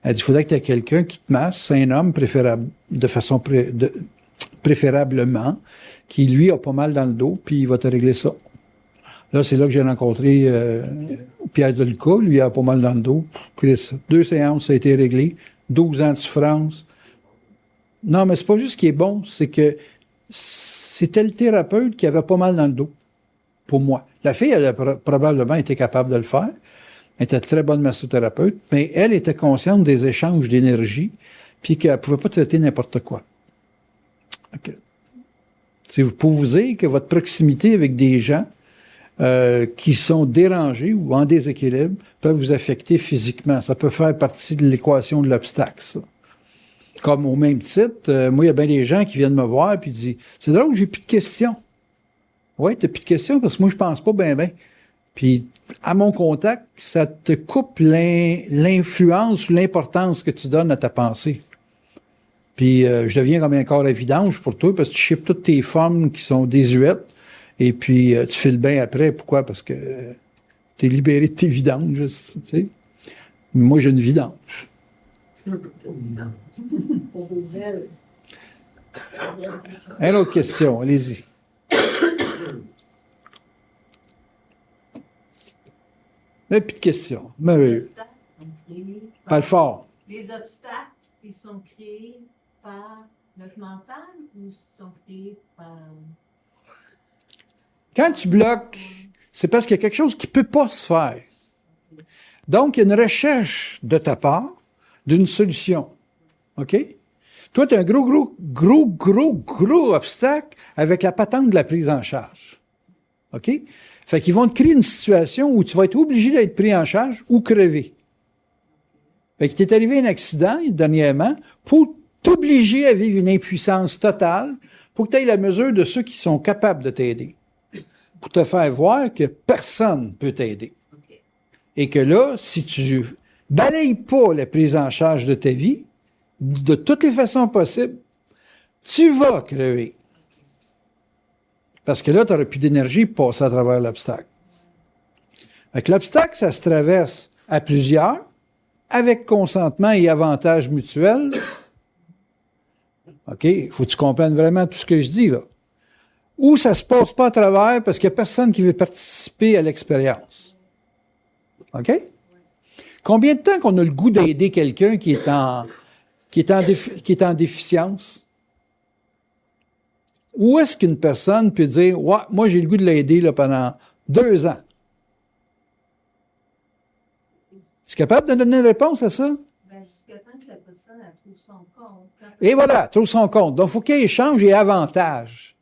Elle dit il faudrait que tu aies quelqu'un qui te masse, c'est un homme préférable, de façon préférablement, qui, lui, a pas mal dans le dos, puis il va te régler ça. Là, c'est là que j'ai rencontré Pierre Delcas. Lui, il a pas mal dans le dos. Chris, 2 séances, ça a été réglé. 12 ans de souffrance. Non, mais c'est pas juste ce qui est bon, c'est que c'était le thérapeute qui avait pas mal dans le dos, pour moi. La fille, elle a probablement été capable de le faire. Elle était très bonne massothérapeute, mais elle était consciente des échanges d'énergie, puis qu'elle ne pouvait pas traiter n'importe quoi. Okay. C'est pour vous dire que votre proximité avec des gens qui sont dérangés ou en déséquilibre peuvent vous affecter physiquement. Ça peut faire partie de l'équation de l'obstacle, ça. Comme au même titre, moi, il y a bien des gens qui viennent me voir et disent « C'est drôle, j'ai plus de questions. » Oui, tu n'as plus de questions parce que moi, je pense pas bien. Puis, à mon contact, ça te coupe l'influence ou l'importance que tu donnes à ta pensée. Puis, je deviens comme un corps à vidange pour toi parce que tu chippes toutes tes formes qui sont désuètes et puis tu files bien après. Pourquoi? Parce que tu es libéré de tes vidanges, tu sais. Moi, j'ai une vidange. Une autre question, allez-y. Mais plus de questions. Merveilleux. Parle fort. Les obstacles, ils sont créés par notre mental ou sont créés par... Quand tu bloques, c'est parce qu'il y a quelque chose qui ne peut pas se faire. Donc, il y a une recherche de ta part d'une solution. OK? Toi, tu as un gros obstacle avec la patente de la prise en charge. OK? Fait qu'ils vont te créer une situation où tu vas être obligé d'être pris en charge ou crever. Fait qu'il t'est arrivé un accident, dernièrement, pour t'obliger à vivre une impuissance totale pour que tu aies la mesure de ceux qui sont capables de t'aider. Pour te faire voir que personne ne peut t'aider. Okay. Et que là, si tu balayes pas la prise en charge de ta vie, de toutes les façons possibles, tu vas crever. Parce que là, tu n'auras plus d'énergie pour passer à travers l'obstacle. Fait que l'obstacle, ça se traverse à plusieurs, avec consentement et avantage mutuel. OK? Il faut que tu comprennes vraiment tout ce que je dis, là. Ou ça se passe pas à travers parce qu'il n'y a personne qui veut participer à l'expérience. OK? Combien de temps qu'on a le goût d'aider quelqu'un qui est en déficience? Où est-ce qu'une personne peut dire « Ouais, moi, j'ai le goût de l'aider là, pendant 2 ans. » Es-tu capable de donner une réponse à ça? Ben, jusqu'à temps que la personne elle trouve son compte. Et voilà, trouve son compte. Donc, il faut qu'il y ait échange et avantage.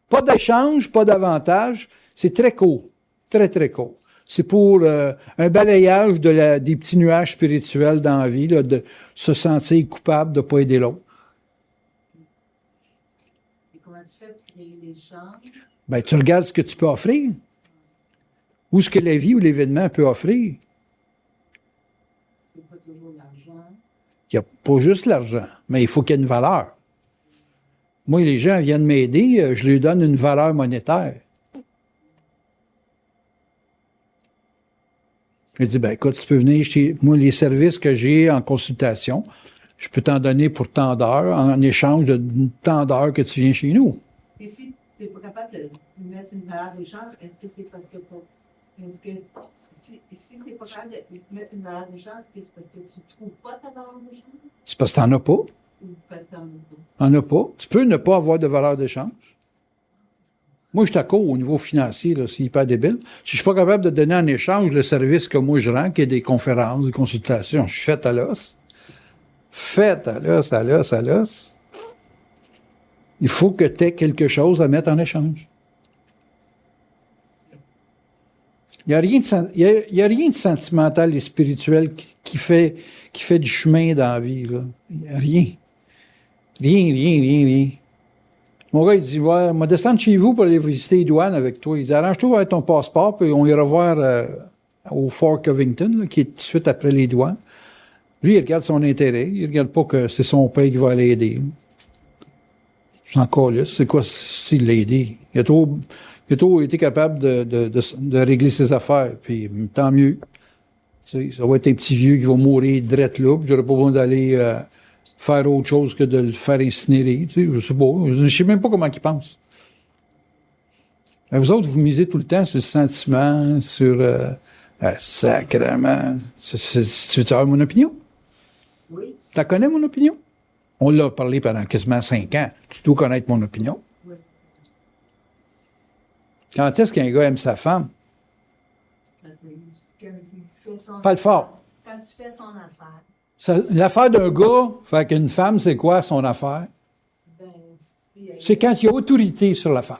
Pas d'échange, pas d'avantage. C'est très court. Très, très court. C'est pour un balayage des petits nuages spirituels dans la vie, là, de se sentir coupable de ne pas aider l'autre. Et comment tu fais pour créer l'échange? Ben, tu regardes ce que tu peux offrir. Ou ce que la vie ou l'événement peut offrir. C'est pas toujours l'argent. Il n'y a pas juste l'argent, mais il faut qu'il y ait une valeur. Moi, les gens viennent m'aider, je leur donne une valeur monétaire. Je dis, ben écoute, tu peux venir chez moi, les services que j'ai en consultation, je peux t'en donner pour tant d'heures, en échange de tant d'heures que tu viens chez nous. Et si tu n'es pas capable de mettre une valeur d'échange, est-ce que c'est parce que si tu n'es pas capable de mettre une valeur d'échange, est-ce que c'est parce que tu ne trouves pas ta valeur d'échange? C'est parce que tu n'en as pas. Ou parce que tu n'en as pas? T'en as pas. Tu peux ne pas avoir de valeur d'échange. Moi, je t'accours au niveau financier, là, c'est hyper débile. Si je suis pas capable de donner en échange le service que moi je rends, qui est des conférences, des consultations, je suis fait à l'os. Fait à l'os, à l'os, à l'os. Il faut que tu aies quelque chose à mettre en échange. Il n'y a rien de sentimental et spirituel qui fait du chemin dans la vie, là. Il n'y a rien. Rien. Mon gars, il dit, ouais, on va descendre chez vous pour aller visiter les douanes avec toi. Il dit, arrange-toi avec ton passeport, puis on ira voir au Fort Covington, là, qui est tout de suite après les douanes. Lui, il regarde son intérêt. Il regarde pas que c'est son père qui va l'aider. Encore là, c'est quoi s'il l'a aidé? Il a trop été capable de régler ses affaires, puis tant mieux. Tu sais, ça va être un petit vieux qui va mourir drette là, puis j'aurais pas besoin d'aller faire autre chose que de le faire incinérer. Tu sais, je sais pas. Je sais même pas comment ils pensent. Vous autres, vous misez tout le temps sur le sentiment, sur... sacrément. Tu veux savoir mon opinion? Oui. Tu connais mon opinion? On l'a parlé pendant quasiment 5 ans. Tu dois connaître mon opinion. Oui. Quand est-ce qu'un gars aime sa femme? Quand il fait son Parle fort. Quand tu fais son affaire, L'affaire d'un gars, fait qu'une femme, c'est quoi son affaire? ben, C'est quand il y a autorité sur la femme.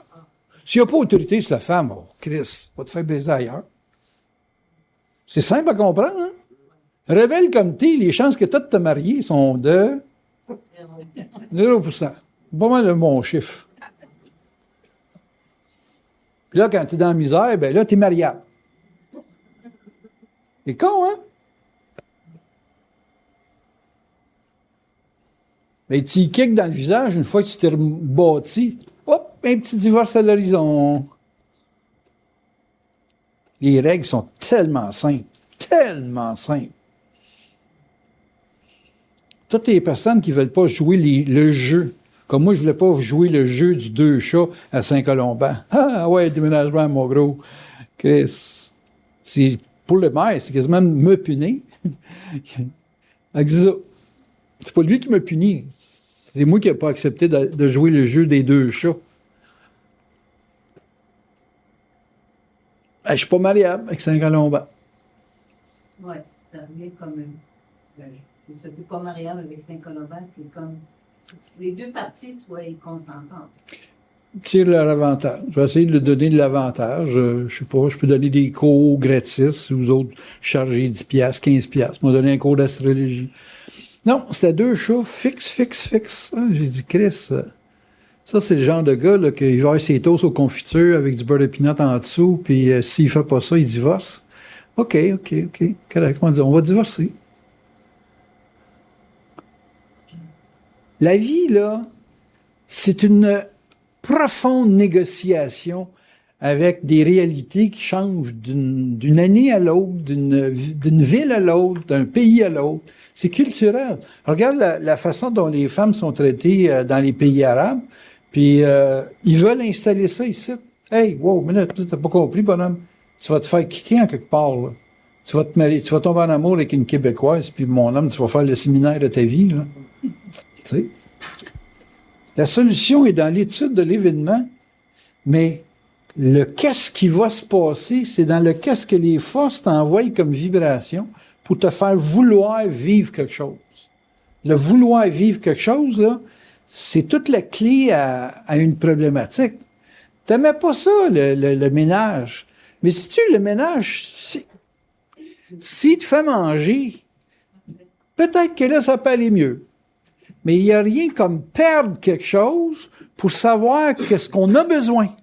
S'il n'y a pas autorité sur la femme, oh, Chris, va te faire baiser ailleurs. C'est simple à comprendre, hein? Rebelle comme t'es, les chances que tu de te marier sont de 0%. Pas mal de bon chiffre. Puis là, quand tu es dans la misère, ben là, tu es mariable. C'est con, hein? Mais tu y kicks dans le visage une fois que tu t'es bâti. Hop, un petit divorce à l'horizon. Les règles sont tellement simples. Tellement simples. Toutes les personnes qui ne veulent pas jouer le jeu, comme moi, je ne voulais pas jouer le jeu du 2 chats à Saint-Colomban. Ah ouais, déménagement, mon gros. Chris. C'est, pour le maire, c'est quasiment me punir. C'est pas lui qui me punit. C'est moi qui n'ai pas accepté de jouer le jeu des 2 chats. Je ne suis pas mariable avec Saint-Colomban. oui, ça revient comme c'est ça, t'es pas mariable avec Saint-Colomban, c'est comme les deux parties soient consentantes. Tire leur avantage. Je vais essayer de lui donner de l'avantage. Je sais pas, je peux donner des cours gratis, si vous autres chargez 10$, 15$. Moi, donner un cours d'astrologie. Non, c'était 2 chats fixe. Ah, j'ai dit, Chris, ça, c'est le genre de gars là, qui va avoir ses toasts aux confitures avec du beurre de pinot en dessous, puis s'il fait pas ça, il divorce. OK. Correct, on va divorcer. La vie, là, c'est une profonde négociation avec des réalités qui changent d'une année à l'autre, d'une ville à l'autre, d'un pays à l'autre. C'est culturel. Regarde la façon dont les femmes sont traitées dans les pays arabes, puis ils veulent installer ça ici. Hey, wow, minute, t'as pas compris, bonhomme. Tu vas te faire kicker en quelque part, là. Tu vas te marier, tu vas tomber en amour avec une Québécoise, puis mon homme, tu vas faire le séminaire de ta vie, là. Tu sais? La solution est dans l'étude de l'événement, mais le qu'est-ce qui va se passer, c'est dans le qu'est-ce que les forces t'envoient comme vibration pour te faire vouloir vivre quelque chose. Le vouloir vivre quelque chose, là, c'est toute la clé à une problématique. T'aimais pas ça, le ménage. Mais si tu le ménage, s'il te fait manger, peut-être que là, ça peut aller mieux. Mais il n'y a rien comme perdre quelque chose pour savoir qu'est-ce qu'on a besoin.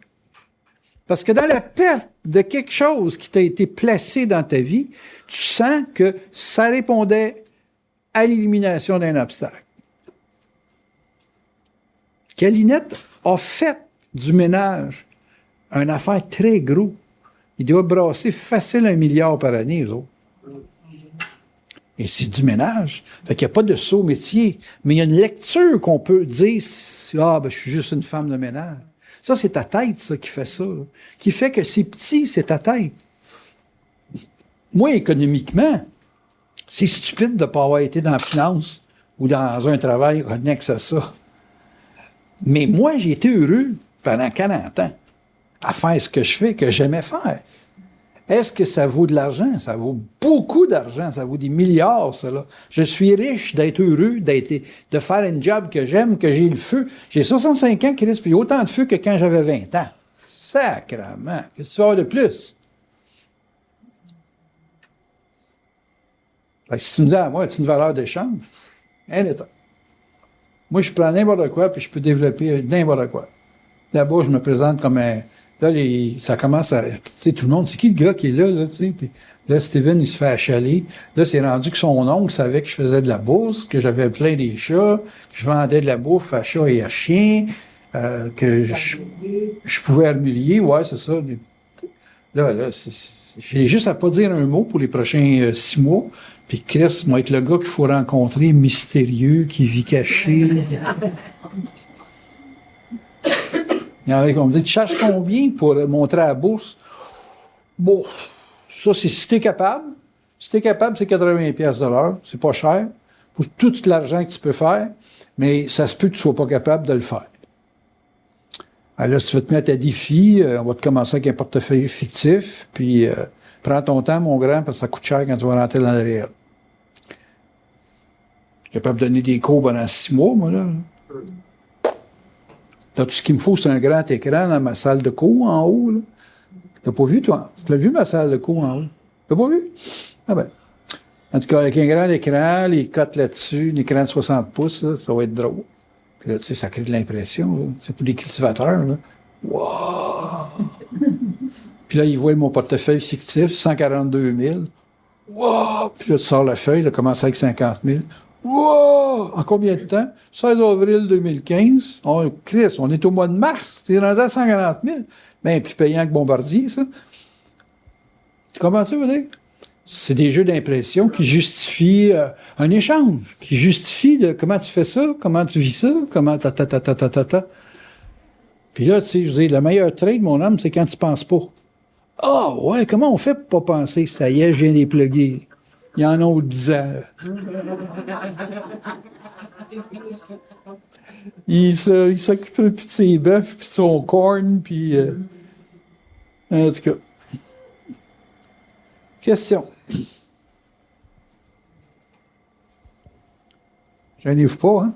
Parce que dans la perte de quelque chose qui t'a été placé dans ta vie, tu sens que ça répondait à l'élimination d'un obstacle. Calinette a fait du ménage une affaire très gros. Il doit brasser facile 1 milliard par année, eux autres. Et c'est du ménage. Fait qu'il n'y a pas de saut métier. Mais il y a une lecture qu'on peut dire, ah, ben, je suis juste une femme de ménage. Ça, c'est ta tête, ça, qui fait ça. Là. Qui fait que c'est petit, c'est ta tête. Moi, économiquement, c'est stupide de ne pas avoir été dans la finance ou dans un travail connexe à ça. Mais moi, j'ai été heureux pendant 40 ans à faire ce que je fais, que j'aimais faire. Est-ce que ça vaut de l'argent? Ça vaut beaucoup d'argent. Ça vaut des milliards, ça, là. Je suis riche d'être heureux, de faire un job que j'aime, que j'ai le feu. J'ai 65 ans, Chris, puis autant de feu que quand j'avais 20 ans. Sacrement! Qu'est-ce que tu vas avoir de plus? Fait que si tu me dis, ah, moi, as-tu une valeur d'échange? Un état. Moi, je prends n'importe quoi, puis je peux développer n'importe quoi. Là-bas, je me présente comme un... Là, ça commence à... Tu sais, tout le monde, c'est qui le gars qui est là, tu sais? Puis là, Steven, il se fait achaler. Là, c'est rendu que son oncle savait que je faisais de la bourse, que j'avais plein des chats, que je vendais de la bouffe à chats et à chiens, que je pouvais armulier, ouais, c'est ça. Là, j'ai juste à pas dire un mot pour les prochains 6 mois, Puis Chris, moi, être le gars qu'il faut rencontrer, mystérieux, qui vit caché. Il y en a qui vont me dire, tu cherches combien pour montrer à la bourse? Bon, ça, c'est si t'es capable. Si t'es capable, c'est 80$ de l'heure. C'est pas cher. Pour tout l'argent que tu peux faire. Mais ça se peut que tu sois pas capable de le faire. Alors là, si tu veux te mettre à défi, on va te commencer avec un portefeuille fictif. Puis, prends ton temps, mon grand, parce que ça coûte cher quand tu vas rentrer dans le réel. Je suis capable de donner des cours pendant 6 mois, moi, là. Là, tout ce qu'il me faut, c'est un grand écran dans ma salle de cours en haut, là. T'as pas vu, toi? Tu l'as vu, ma salle de cours en haut? T'as pas vu? Ah ben. En tout cas, avec un grand écran, les cotes là-dessus, un écran de 60 pouces, là, ça va être drôle. Puis là, tu sais, ça crée de l'impression, là. C'est pour les cultivateurs, là. Wow! Puis là, ils voient mon portefeuille fictif, 142 000. Wow! Puis là, tu sors la feuille, là, commence avec 50 000. Wow! En combien de temps? 16 avril 2015. Oh, Chris, on est au mois de mars. T'es rendu à 140 000. Bien, plus payant que Bombardier, ça. Comment ça, vous dire? C'est des jeux d'impression qui justifient un échange, qui justifient de comment tu fais ça, comment tu vis ça, comment ta. Puis là, tu sais, je dis, le meilleur trade, mon homme, c'est quand tu penses pas. Ah, ouais, comment on fait pour pas penser? Ça y est, je viens de les plugger. Il y en a au 10 ans. Il s'occupe plus de ses bœufs, puis de son corn, puis... en tout cas. Question. Gênez-vous pas, hein?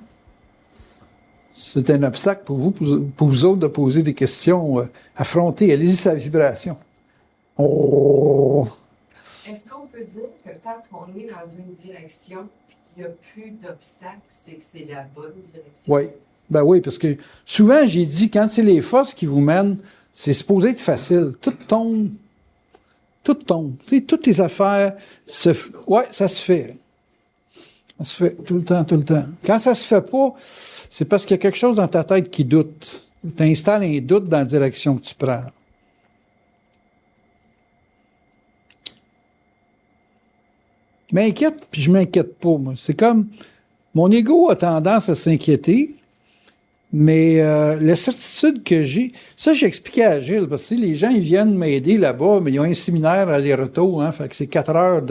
C'est un obstacle pour vous autres de poser des questions. Affrontez, allez-y sa vibration. Oh. Est-ce qu'on peut dire que quand on est dans une direction et qu'il n'y a plus d'obstacles, c'est que c'est la bonne direction? Oui. Ben oui, parce que souvent, j'ai dit, quand c'est les forces qui vous mènent, c'est supposé être facile. Tout tombe. Tout tombe. Tu sais, toutes les affaires ouais, ça se fait. Ça se fait tout le temps. Quand ça se fait pas, c'est parce qu'il y a quelque chose dans ta tête qui doute. Tu installes un doute dans la direction que tu prends. Je m'inquiète, puis je m'inquiète pas, moi. C'est comme, mon ego a tendance à s'inquiéter, mais la certitude que j'ai, ça j'expliquais à Gilles, parce que les gens, ils viennent m'aider là-bas, mais ils ont un séminaire aller-retour, hein, fait que c'est 4 heures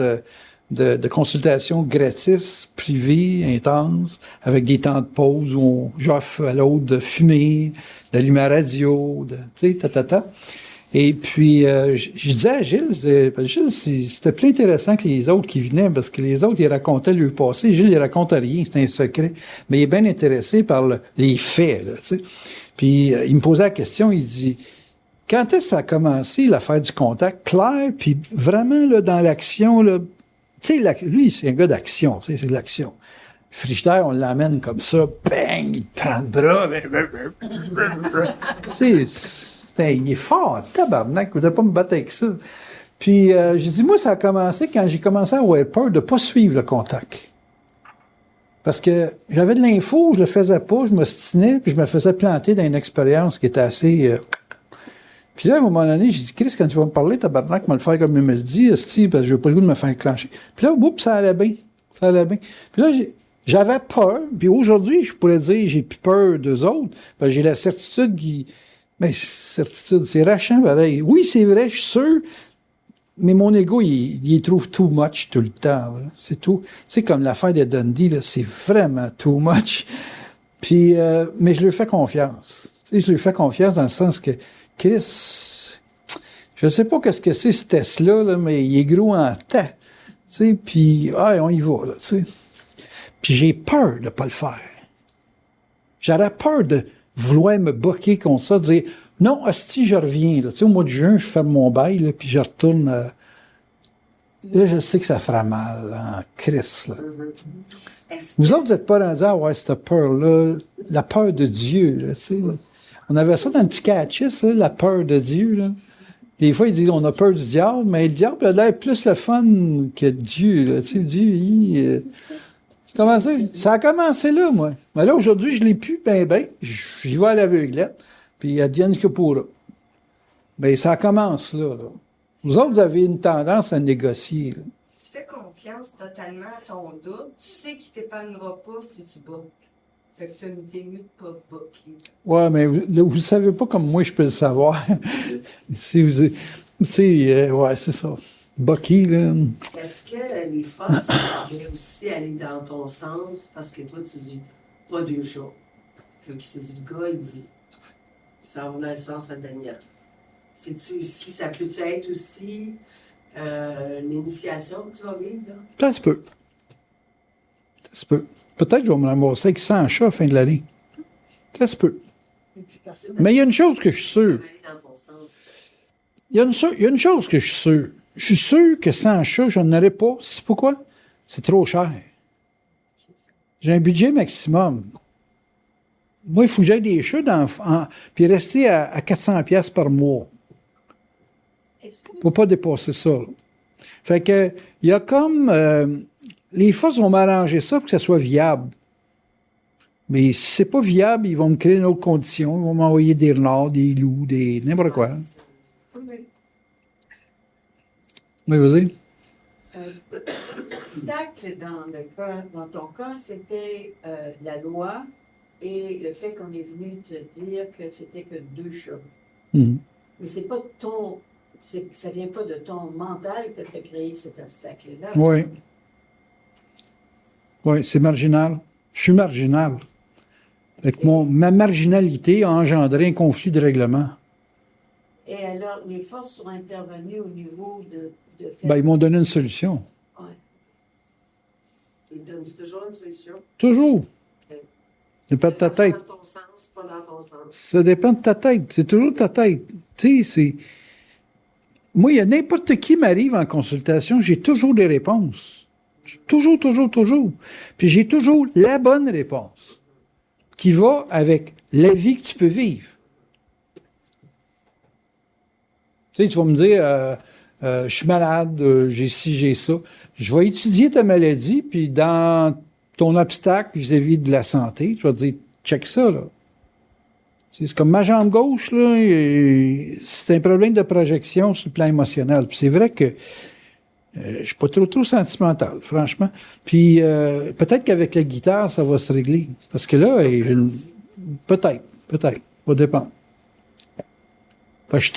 de consultation gratis, privée, intense, avec des temps de pause où j'offre à l'autre de fumer, d'allumer la radio, tu sais, Et puis, je disais à Gilles, Gilles, c'était plus intéressant que les autres qui venaient, parce que les autres, ils racontaient leur passé. Gilles, il racontait rien, c'était un secret. Mais il est bien intéressé par les faits, là, tu sais. Puis, il me posait la question, il dit, quand est-ce que ça a commencé, l'affaire du contact clair, puis vraiment, là, dans l'action, là, tu sais, lui, c'est un gars d'action, tu sais, c'est de l'action. Frigidaire, on l'amène comme ça, bang, il te prend le bras, tu sais, il est fort, tabarnak, je ne voudrais pas me battre avec ça. Puis, j'ai dit, moi, ça a commencé quand j'ai commencé à avoir peur de ne pas suivre le contact. Parce que j'avais de l'info, je le faisais pas, je m'ostinais, puis je me faisais planter dans une expérience qui était assez... Puis là, à un moment donné, j'ai dit, Chris, quand tu vas me parler, tabarnak, me le faire comme il me le dit, esti, parce que je n'ai pas le goût de me faire clencher. Puis là, oups, ça allait bien. Ça allait bien. Puis là, j'avais peur, puis aujourd'hui, je pourrais dire, j'ai plus peur d'eux autres, parce que j'ai la certitude qui... Mais certitude, c'est rachant, pareil. Oui, c'est vrai, je suis sûr, mais mon ego, il trouve too much tout le temps. Là. C'est tout. Tu sais, comme l'affaire de Dundee, là, c'est vraiment too much. Puis, mais je lui fais confiance. Tu sais, je lui fais confiance dans le sens que, Chris, je sais pas qu'est-ce que c'est ce test-là, là, mais il est gros en temps. Tu sais, puis, on y va, là, tu sais. Puis j'ai peur de pas le faire. J'aurais peur de vouloir me boquer contre ça, de dire non, hostie, je reviens. Là. Tu sais, au mois de juin, je ferme mon bail, là, puis je retourne. Là, je sais que ça fera mal, en Christ. Là. Vous autres, vous n'êtes pas rendus à avoir cette peur-là, la peur de Dieu. Là, tu sais, là. On avait ça dans le petit catchisme, là, la peur de Dieu. Là. Des fois, ils disent on a peur du diable, mais le diable a l'air plus le fun que Dieu. Là. Tu sais, Dieu, comment ça? Ça a commencé là, moi. Mais là, aujourd'hui, je l'ai plus, ben, j'y vais à l'aveuglette, puis advienne que pourra. Ben, ça commence là. Vous autres, vous avez une tendance à négocier. Là. Tu fais confiance confiance totalement à ton double. Tu sais qu'il t'épargnera pas si tu bookes. Fait que t'es mieux de pas booker. Ouais, mais vous ne savez pas comme moi je peux le savoir. Si vous, ouais, c'est ça. Bucky, là. Est-ce que les forces pourraient aussi aller dans ton sens parce que toi, tu dis pas deux chats? Fait qu'il s'est dit, le gars, il dit, ça va dans le sens à Daniel. C'est-tu aussi, ça peut-tu être aussi l'initiation que tu vas vivre, là? Ça se peut. Ça se peut. Peut-être que je vais me ramasser avec 100 chats à la fin de l'année. Ça se peut. Mais il y a une chose que je suis sûr. Aller dans ton sens. Il y a une chose que je suis sûr. Je suis sûr que sans chat, je n'en aurais pas. C'est pourquoi? C'est trop cher. J'ai un budget maximum. Moi, il faut que j'aille des chats puis rester à 400$ piastres par mois. Il ne faut pas dépasser ça. Là. Fait que, il y a comme... les forces vont m'arranger ça pour que ça soit viable. Mais si c'est pas viable, ils vont me créer une autre condition. Ils vont m'envoyer des renards, des loups, n'importe quoi. Oui, vas-y. L'obstacle dans ton cas, c'était la loi et le fait qu'on est venu te dire que c'était que 2 chats. Mhm. Mais c'est pas ça vient pas de ton mental que tu as créé cet obstacle-là. Oui. Oui, c'est marginal. Je suis marginal. Ma marginalité a engendré un conflit de règlement. Et alors, les forces sont intervenues au niveau de faire... Ben, ils m'ont donné une solution. Ouais. Il donne toujours une solution. Toujours. Ça dépend de ta Que ça soit tête. dans ton sens, pas dans ton sens. Ça dépend de ta tête. C'est toujours ta tête. Tu sais, c'est... Moi, il y a n'importe qui m'arrive en consultation, j'ai toujours des réponses. Toujours, toujours, toujours. Puis j'ai toujours la bonne réponse qui va avec la vie que tu peux vivre. Tu sais, tu vas me dire, je suis malade, j'ai ci, j'ai ça. Je vais étudier ta maladie, puis dans ton obstacle vis-à-vis de la santé, je vais te dire, check ça, là. C'est comme ma jambe gauche, là, c'est un problème de projection sur le plan émotionnel. Puis c'est vrai que je suis pas trop sentimental, franchement. Puis peut-être qu'avec la guitare, ça va se régler. Parce que là, peut-être, va dépendre. Fait que je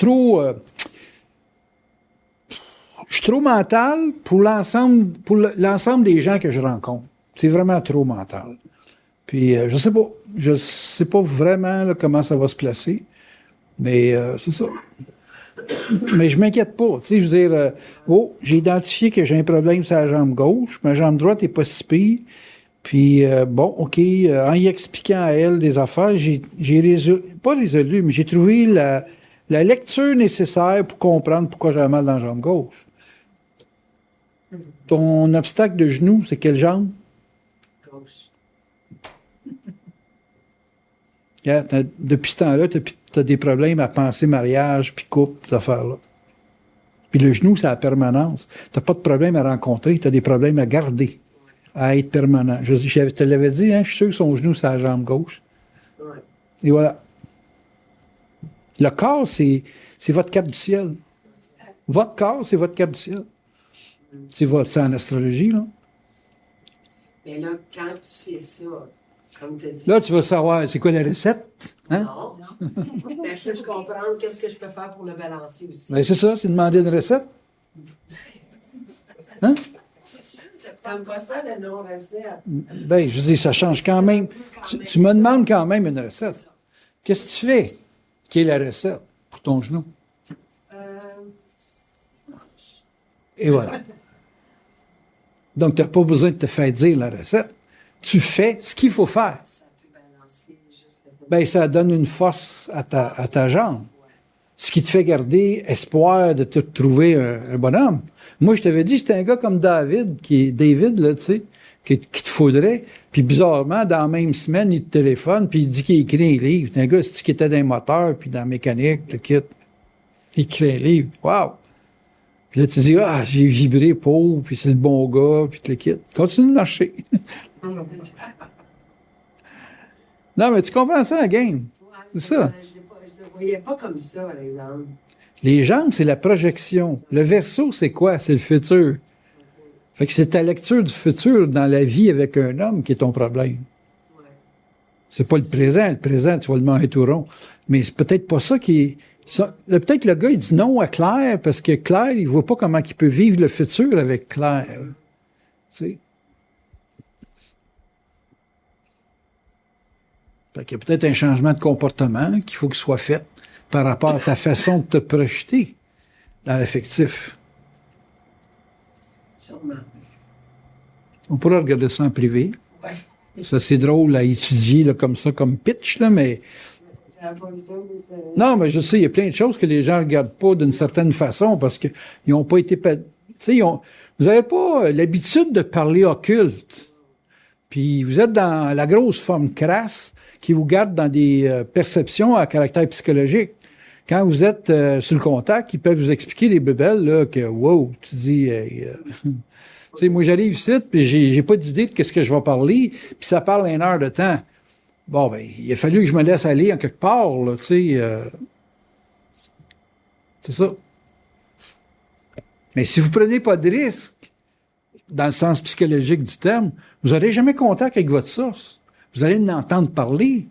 suis trop mental pour l'ensemble des gens que je rencontre. C'est vraiment trop mental. Puis je sais pas vraiment là, comment ça va se placer, mais c'est ça. Mais je m'inquiète pas. Tu sais, je veux dire, j'ai identifié que j'ai un problème sur la jambe gauche, ma jambe droite est pas si pire. Puis bon, OK, en y expliquant à elle des affaires, j'ai pas résolu, mais j'ai trouvé la lecture nécessaire pour comprendre pourquoi j'avais mal dans la jambe gauche. Ton obstacle de genou, c'est quelle jambe? Gauche. Depuis ce temps-là, tu as des problèmes à penser mariage, puis couple, ces affaires-là. Puis le genou, c'est la permanence. Tu n'as pas de problème à rencontrer, tu as des problèmes à garder, à être permanent. Je te l'avais dit, hein, je suis sûr que son genou, c'est la jambe gauche. Ouais. Et voilà. Le corps, c'est votre carte du ciel. Votre corps, c'est votre carte du ciel. C'est en astrologie, là. Mais là, quand tu sais ça, comme tu as dit... Là, tu vas savoir, c'est quoi la recette? Hein? Non. Ben, je comprendre qu'est-ce que je peux faire pour le balancer aussi. Ben, c'est ça, c'est demander une recette. Hein? T'aimes pas ça, la non-recette? Ben, je dis, ça change quand même. Tu me demandes quand même une recette. Qu'est-ce que tu fais? Quelle est la recette pour ton genou? Et voilà. Donc, tu n'as pas besoin de te faire dire la recette. Tu fais ce qu'il faut faire. Ça peut balancer juste le... Ben, ça donne une force à ta jambe. Ce qui te fait garder espoir de te trouver un bonhomme. Moi, je t'avais dit, c'était un gars comme David, là, tu sais, qu'il te faudrait. Puis bizarrement, dans la même semaine, il te téléphone, puis il dit qu'il écrit un livre. C'est un gars qui était dans les moteurs, puis dans la mécanique, le kit. Il écrit un livre. Wow! Puis là, tu dis, j'ai vibré pauvre, puis c'est le bon gars, puis tu le quittes. Continue de marcher. Non, mais tu comprends ça, la game? C'est ça. Je le voyais pas comme ça, par exemple. Les jambes, c'est la projection. Le verso, c'est quoi? C'est le futur. Fait que c'est ta lecture du futur dans la vie avec un homme qui est ton problème. Ouais. C'est pas le présent. Le présent, tu vas le manger tout rond. Mais c'est peut-être pas ça qui est... Peut-être que le gars, il dit non à Claire parce que Claire, il voit pas comment il peut vivre le futur avec Claire. Tu sais? Fait qu'il y a peut-être un changement de comportement qu'il faut qu'il soit fait par rapport à ta façon de te projeter dans l'affectif. Sûrement. On pourra regarder ça en privé. Ouais. Ça, c'est drôle à étudier là, comme ça, comme pitch, là, mais... J'avais pas vu ça, mais ça... Non, mais je sais, il y a plein de choses que les gens ne regardent pas d'une certaine façon parce qu'ils n'ont pas été... Tu sais, vous n'avez pas l'habitude de parler occulte. Puis vous êtes dans la grosse forme crasse qui vous garde dans des perceptions à caractère psychologique. Quand vous êtes sur le contact, ils peuvent vous expliquer des bébelles, là, que, wow, tu dis... hey, tu sais, moi, j'arrive ici, puis j'ai pas d'idée de ce que je vais parler, puis ça parle 1 heure de temps. Bon, ben, il a fallu que je me laisse aller en quelque part, là, tu sais. C'est ça. Mais si vous prenez pas de risque, dans le sens psychologique du terme, vous n'aurez jamais contact avec votre source. Vous allez l'entendre parler,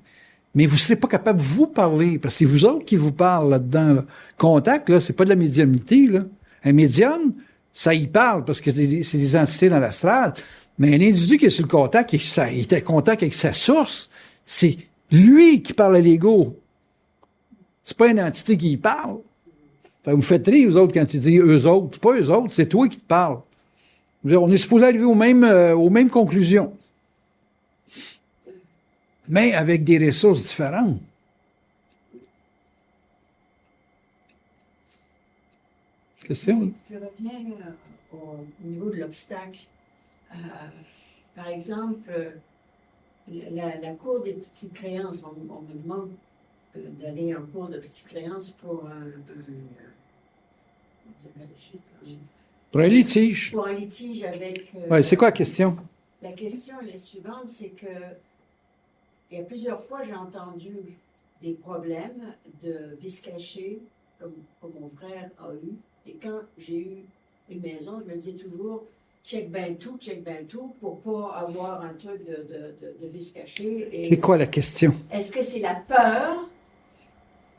mais vous ne serez pas capable de vous parler, parce que c'est vous autres qui vous parlent là-dedans. Là. Contact, là, c'est pas de la médiumnité, là. Un médium, ça y parle, parce que c'est des entités dans l'astral. Mais un individu qui est sur le contact, il est en contact avec sa source, c'est lui qui parle à l'ego. C'est pas une entité qui y parle. Fait que vous faites rire, vous autres, quand tu dis eux autres. C'est pas eux autres, c'est toi qui te parles. On est supposé arriver aux mêmes conclusions. Mais avec des ressources différentes. Question? Je reviens au niveau de l'obstacle. Par exemple, la cour des petites créances, on me demande d'aller en cours de petites créances pour Pour un litige. pour un litige avec... Ouais, c'est quoi la question? La question est la suivante, c'est que il y a plusieurs fois, j'ai entendu des problèmes de vis caché, comme mon frère a eu. Et quand j'ai eu une maison, je me disais toujours, check ben tout, pour pas avoir un truc de vis caché. Et C'est quoi la question? est-ce que c'est la peur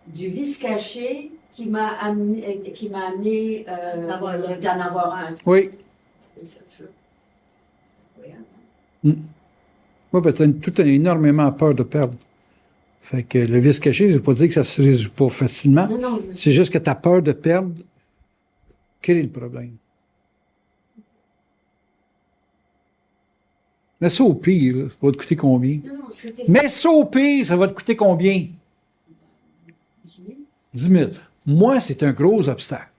du vis caché qui m'a amené d'en avoir un? Oui. C'est ça. Oui, hein? Moi, parce que tu as énormément peur de perdre. Fait que le vice caché, ça veut pas dire que ça se résout pas facilement. Non, C'est juste que tu as peur de perdre. Quel est le problème? Mets ça au pire, là. Ça va te coûter combien? non, c'était Mets ça au pire, ça va te coûter combien? 10 000. Moi, c'est un gros obstacle.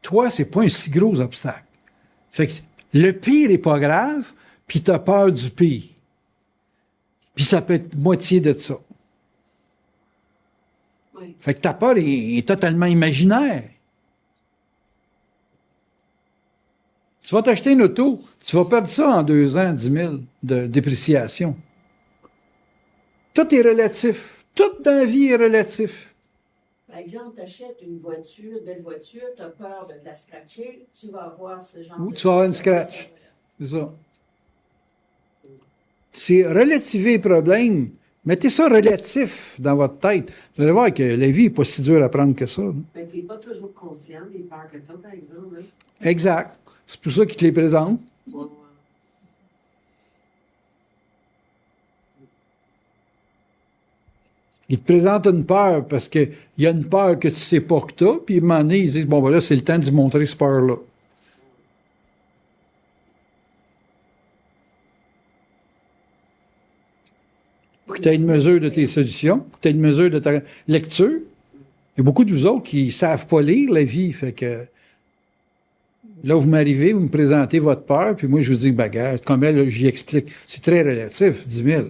Toi, c'est pas un si gros obstacle. Fait que le pire est pas grave, puis tu as peur du pire. Puis ça peut être moitié de ça. Oui. Fait que ta peur est totalement imaginaire. Tu vas t'acheter une auto, tu vas perdre ça en 2 ans, 10 000 de dépréciation. Tout est relatif. Tout dans la vie est relatif. Par exemple, tu achètes une voiture, belle voiture, tu as peur de la scratcher, tu vas avoir ce genre Ou de... tu vas avoir une scratch. C'est ça. C'est relativer les problèmes. Mettez ça relatif dans votre tête. Vous allez voir que la vie n'est pas si dure à prendre que ça. Là. Mais tu n'es pas toujours conscient des peurs que tu as, par exemple. Hein? Exact. C'est pour ça qu'il te les présente. Ouais. Il te présente une peur parce qu'il y a une peur que tu ne sais pas que tu as, puis à un moment donné, ils disent, bon, ben là, c'est le temps d'y montrer cette peur-là. Pour que tu aies une mesure de tes solutions, pour que tu aies une mesure de ta lecture. Il y a beaucoup de vous autres qui ne savent pas lire la vie, fait que là, vous m'arrivez, vous me présentez votre peur, puis moi, je vous dis, bagarre, comme elle, j'y explique. C'est très relatif, 10 000.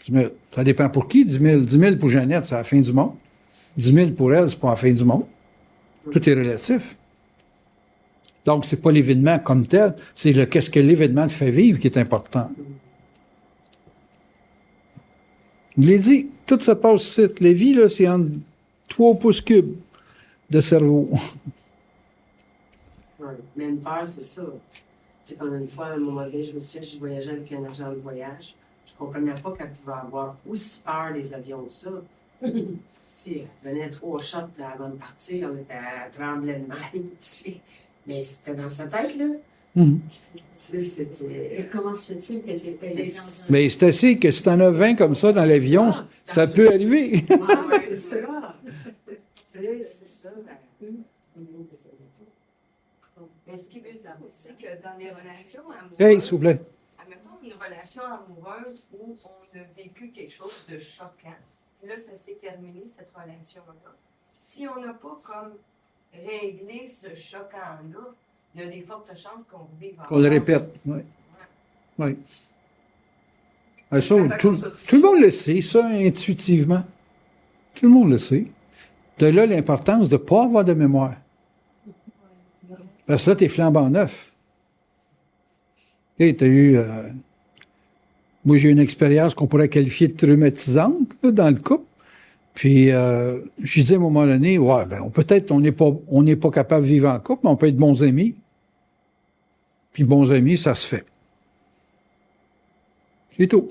10 000. Ça dépend pour qui, 10 000. 10 000 pour Jeannette, c'est la fin du monde. 10 000 pour elle, c'est pas la fin du monde. Tout est relatif. Donc, c'est pas l'événement comme tel, c'est qu'est-ce que l'événement te fait vivre qui est important. Je l'ai dit, tout se passe ici. La vie, là, c'est en 3 pouces cubes de cerveau. Ouais. Mais une peur, c'est ça. Tu sais, comme une fois, à un moment donné, je me souviens, je voyageais avec un agent de voyage. Je comprenais pas qu'elle pouvait avoir aussi peur des avions que ça. Si elle venait 3 shots avant de partir, elle tremblait de mal. Tu sais. Mais c'était dans sa tête, là. Mhm. Tu sais, c'était. Et comment se fait-il qu'elle est dans un... Mais c'est assez que si t'en as 20 comme ça dans l'avion, ça peut arriver. Ouais, c'est ça. Tu sais, c'est ça. Mais ce qui veut dire aussi que dans les relations amoureuses, Hey, s'il vous plaît. admettons une relation amoureuse où on a vécu quelque chose de choquant, puis là, ça s'est terminé, cette relation-là. Si on n'a pas comme réglé ce choquant-là, il y a des fortes chances qu'on vive encore. On le répète. Oui. Oui. Ah, ça, tout le monde le sait, ça, intuitivement. Tout le monde le sait. De là, l'importance de ne pas avoir de mémoire. Parce que là, t'es flambant neuf. Tu t'as eu... moi, j'ai eu une expérience qu'on pourrait qualifier de traumatisante là, dans le couple. Puis, je disais à un moment donné, ouais, ben, peut-être on n'est pas capable de vivre en couple, mais on peut être bons amis. Puis, bons amis, ça se fait. C'est tout.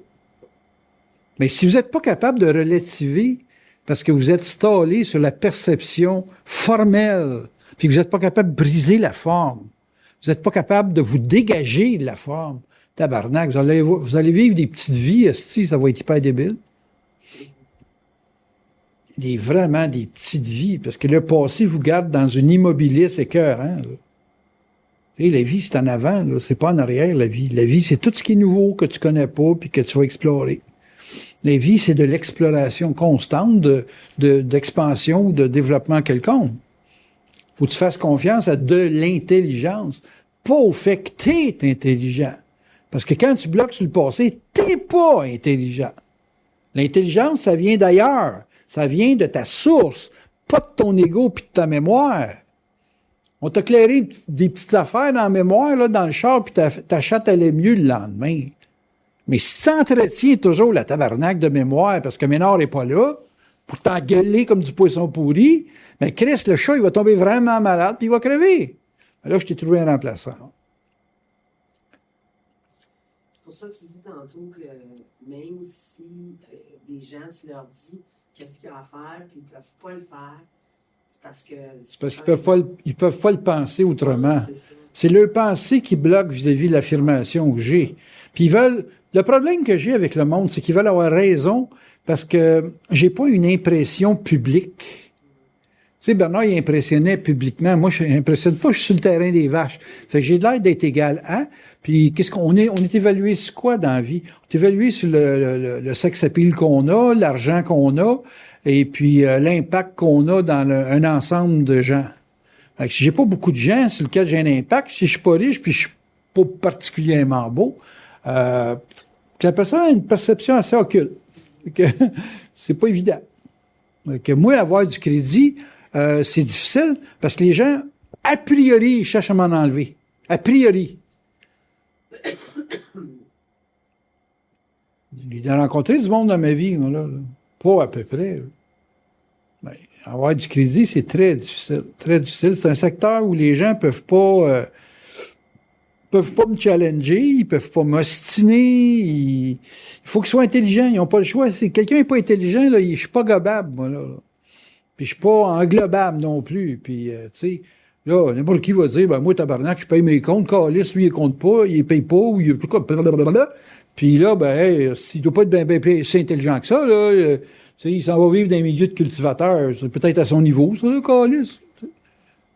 Mais si vous n'êtes pas capable de relativer parce que vous êtes stallé sur la perception formelle, puis que vous n'êtes pas capable de briser la forme, vous n'êtes pas capable de vous dégager de la forme, tabarnak, vous allez vivre des petites vies, esti, ça va être hyper débile. Vraiment des petites vies, parce que le passé vous garde dans une immobilis écœurant. Là. La vie, c'est en avant, là, c'est pas en arrière, la vie. La vie, c'est tout ce qui est nouveau que tu connais pas puis que tu vas explorer. La vie, c'est de l'exploration constante, d'expansion ou de développement quelconque. Faut que tu fasses confiance à de l'intelligence, pas au fait que t'es intelligent. Parce que quand tu bloques sur le passé, t'es pas intelligent. L'intelligence, ça vient d'ailleurs. Ça vient de ta source, pas de ton ego puis de ta mémoire. On t'a clairé des petites affaires dans la mémoire, là, dans le char, puis ta chatte allait mieux le lendemain. Mais si tu entretiens toujours la tabarnak de mémoire parce que Ménard n'est pas là, pour t'engueuler comme du poisson pourri, mais Chris, le chat, il va tomber vraiment malade puis il va crever. Là, je t'ai trouvé un remplaçant. C'est pour ça que tu dis tantôt que même si des gens, tu leur dis qu'est-ce qu'il y a à faire, puis ils ne peuvent pas le faire, c'est parce que... C'est parce qu'ils peuvent pas le penser autrement. C'est ça. C'est leur pensée qui bloque vis-à-vis de l'affirmation que j'ai. Puis ils veulent... Le problème que j'ai avec le monde, c'est qu'ils veulent avoir raison parce que j'ai pas une impression publique. Tu sais, Bernard, il impressionnait publiquement. Moi, je n'impressionne pas, je suis sur le terrain des vaches. Fait que j'ai l'air d'être égal à. Puis, qu'est-ce qu'on est? On est évalué sur quoi dans la vie? On est évalué sur le sex appeal qu'on a, l'argent qu'on a, et puis l'impact qu'on a dans un ensemble de gens. Fait que si j'ai pas beaucoup de gens sur lesquels j'ai un impact, si je suis pas riche, puis je suis pas particulièrement beau, j'appelle ça une perception assez occulte. Que c'est pas évident. Que moi, avoir du crédit, c'est difficile parce que les gens, a priori, ils cherchent à m'en enlever. A priori. J'ai rencontré du monde dans ma vie, moi, là. Pas à peu près. Là. Ben, avoir du crédit, c'est très difficile. Très difficile. C'est un secteur où les gens peuvent pas me challenger, ils peuvent pas m'ostiner. Il faut qu'ils soient intelligents. Ils n'ont pas le choix. Si quelqu'un n'est pas intelligent, là, je suis pas gobable, moi, là. Puis je suis pas englobable non plus. Puis, tu sais, là, n'importe qui va dire, ben moi, tabarnak, je paye mes comptes. Calice, lui, il compte pas, il paye pas, ou il blablabla. Puis là, ben, hey, s'il doit pas être bien si intelligent que ça, là, tu sais, il s'en va vivre dans un milieu de cultivateurs. C'est peut-être à son niveau, ça, là, calice.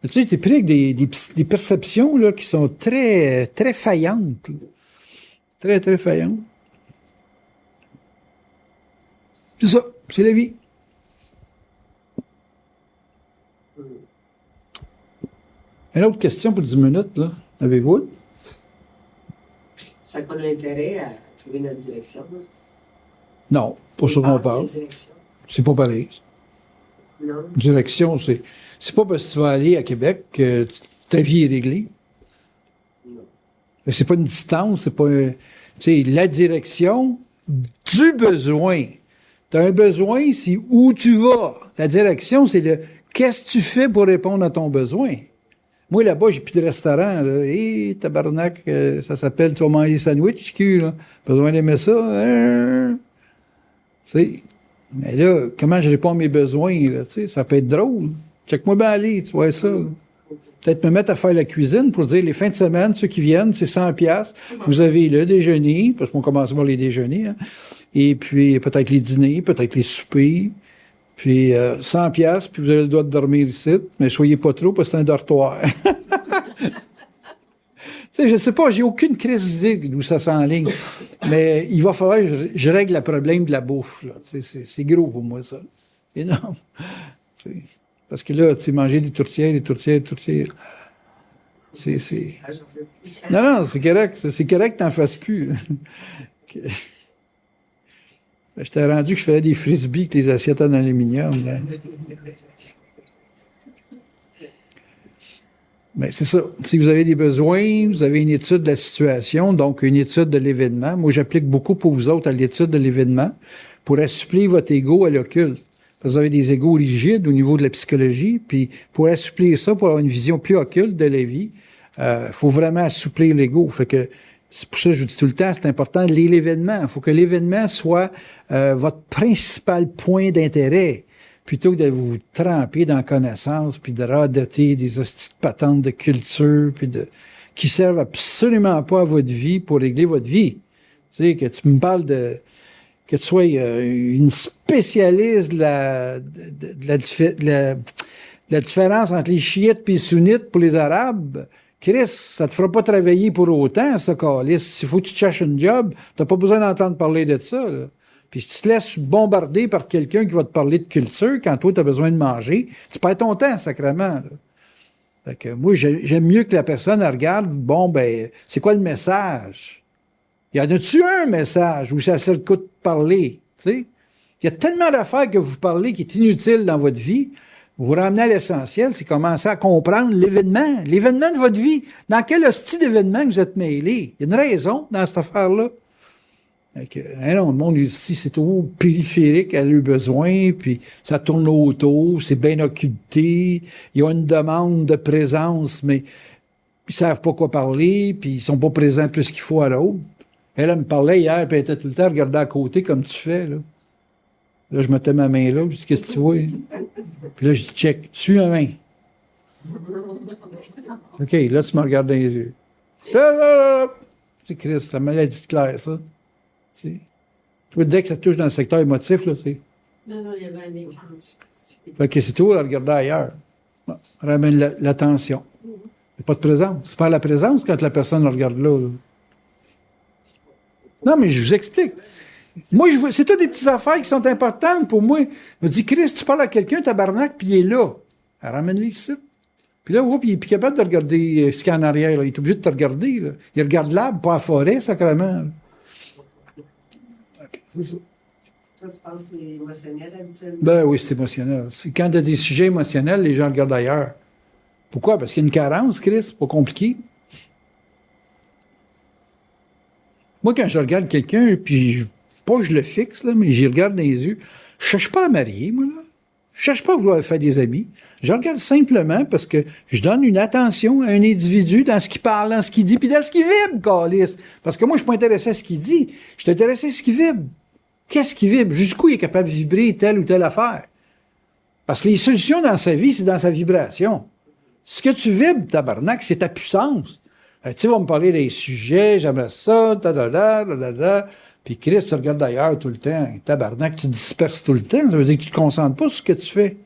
Tu sais, t'es pris avec des perceptions, là, qui sont très, très faillantes. Là. Très, très faillantes. C'est ça. C'est la vie. Une autre question pour 10 minutes, là. Avez-vous? Ça fait qu'on a intérêt à trouver notre direction. Là. Non, pas ça qu'on parle. Direction. C'est pas pareil. Non. Direction, c'est pas parce que tu vas aller à Québec que ta vie est réglée. Non. C'est pas une distance, c'est pas... Tu sais, la direction du besoin. Tu as un besoin, c'est où tu vas. La direction, c'est le qu'est-ce que tu fais pour répondre à ton besoin. Moi, là-bas, j'ai plus de restaurant. Hé, tabarnak, ça s'appelle, tu vas manger des sandwichs, cul, là. Besoin d'aimer ça. Tu sais. Mais là, comment je réponds à mes besoins, là, tu sais, ça peut être drôle. Check-moi bien aller, tu vois ça. Là. Peut-être me mettre à faire la cuisine pour dire, les fins de semaine, ceux qui viennent, c'est 100 pièces. Vous avez le déjeuner, parce qu'on commence par les déjeuners, hein. Et puis, peut-être les dîners, peut-être les soupers. Puis 100 pièces, puis vous avez le droit de dormir ici, mais soyez pas trop parce que c'est un dortoir. Tu sais, je sais pas, j'ai aucune crise d'idée d'où ça s'enligne, mais il va falloir que je règle le problème de la bouffe, là. Tu sais, c'est gros pour moi, ça. Énorme. Tu sais, parce que là, tu sais, manger des tourtières, c'est... Ah, j'en fais plus. Non, c'est correct. C'est correct que t'en fasses plus. Que- Ben, je t'ai rendu que je faisais des frisbees avec les assiettes en aluminium. Là. Ben, c'est ça. Si vous avez des besoins, vous avez une étude de la situation, donc une étude de l'événement. Moi, j'applique beaucoup pour vous autres à l'étude de l'événement pour assouplir votre ego à l'occulte. Parce que vous avez des égos rigides au niveau de la psychologie, puis pour assouplir ça, pour avoir une vision plus occulte de la vie, faut vraiment assouplir l'ego. Fait que c'est pour ça que je vous dis tout le temps, c'est important de lire l'événement. Il faut que l'événement soit votre principal point d'intérêt, plutôt que de vous tremper dans la connaissance, puis de radoter des hosties de patentes de culture, puis qui servent absolument pas à votre vie pour régler votre vie. Tu sais, que tu me parles que tu sois une spécialiste de la différence entre les chiites et les sunnites pour les Arabes. Chris, ça te fera pas travailler pour autant, ça, calice. S'il faut que tu te cherches un job, t'as pas besoin d'entendre parler de ça, là. Puis si tu te laisses bombarder par quelqu'un qui va te parler de culture quand toi, t'as besoin de manger, tu perds ton temps, sacrément, là. Fait que moi, j'aime mieux que la personne elle regarde, bon, ben, c'est quoi le message? Y en a-tu un message où ça sert le coup de parler, tu sais? Il y a tellement d'affaires que vous parlez qui est inutile dans votre vie. Vous ramenez à l'essentiel, c'est commencer à comprendre l'événement de votre vie. Dans quel hostie d'événement que vous êtes mêlé? Il y a une raison dans cette affaire-là. Non, le monde ici, c'est tout périphérique à leurs besoins, puis ça tourne autour, c'est bien occulté, ils ont une demande de présence, mais ils savent pas quoi parler, puis ils sont pas présents plus qu'il faut à l'autre. Elle me parlait hier, puis elle était tout le temps regardée à côté comme tu fais, là. Là, je mettais ma main là, je dis, qu'est-ce que tu vois? Puis là, je dis, check, suis ma main. OK, là, tu me regardes dans les yeux. Là. C'est Christ, c'est la maladie de Claire, ça. Tu sais. Toi, dès que ça touche dans le secteur émotif, là, tu sais. Non, il y avait un écran. Fait que c'est tout, elle regardait ailleurs. Bon, ramène l'attention. Il n'y a pas de présence. C'est pas la présence quand la personne le regarde là. Non, mais je vous explique. Moi, c'est toutes des petites affaires qui sont importantes pour moi. Je me dis, Chris, tu parles à quelqu'un, tabarnak, puis il est là. Elle ramène-le ici. Puis là, il est plus capable de regarder ce qu'il y a en arrière. Là. Il est obligé de te regarder. Là. Il regarde l'arbre, pas la forêt, sacrément. OK, c'est ça. Toi, tu penses que c'est émotionnel habituellement? Ben oui, c'est émotionnel. Quand tu as des sujets émotionnels, les gens regardent ailleurs. Pourquoi? Parce qu'il y a une carence, Chris. C'est pas compliqué. Moi, quand je regarde quelqu'un, puis pas que je le fixe, là, mais j'y regarde dans les yeux, je cherche pas à marier, moi, là. Je cherche pas à vouloir faire des amis. Je regarde simplement parce que je donne une attention à un individu dans ce qu'il parle, dans ce qu'il dit, puis dans ce qu'il vibre, câlisse. Parce que moi, je suis pas intéressé à ce qu'il dit. Je suis intéressé à ce qu'il vibre. Qu'est-ce qui vibre? Jusqu'où il est capable de vibrer telle ou telle affaire? Parce que les solutions dans sa vie, c'est dans sa vibration. Ce que tu vibres, tabarnak, c'est ta puissance. Tu sais, on va me parler des sujets, j'aimerais ça, puis Christ, tu regardes d'ailleurs tout le temps. Tabarnak, tu disperses tout le temps. Ça veut dire que tu te concentres pas sur ce que tu fais.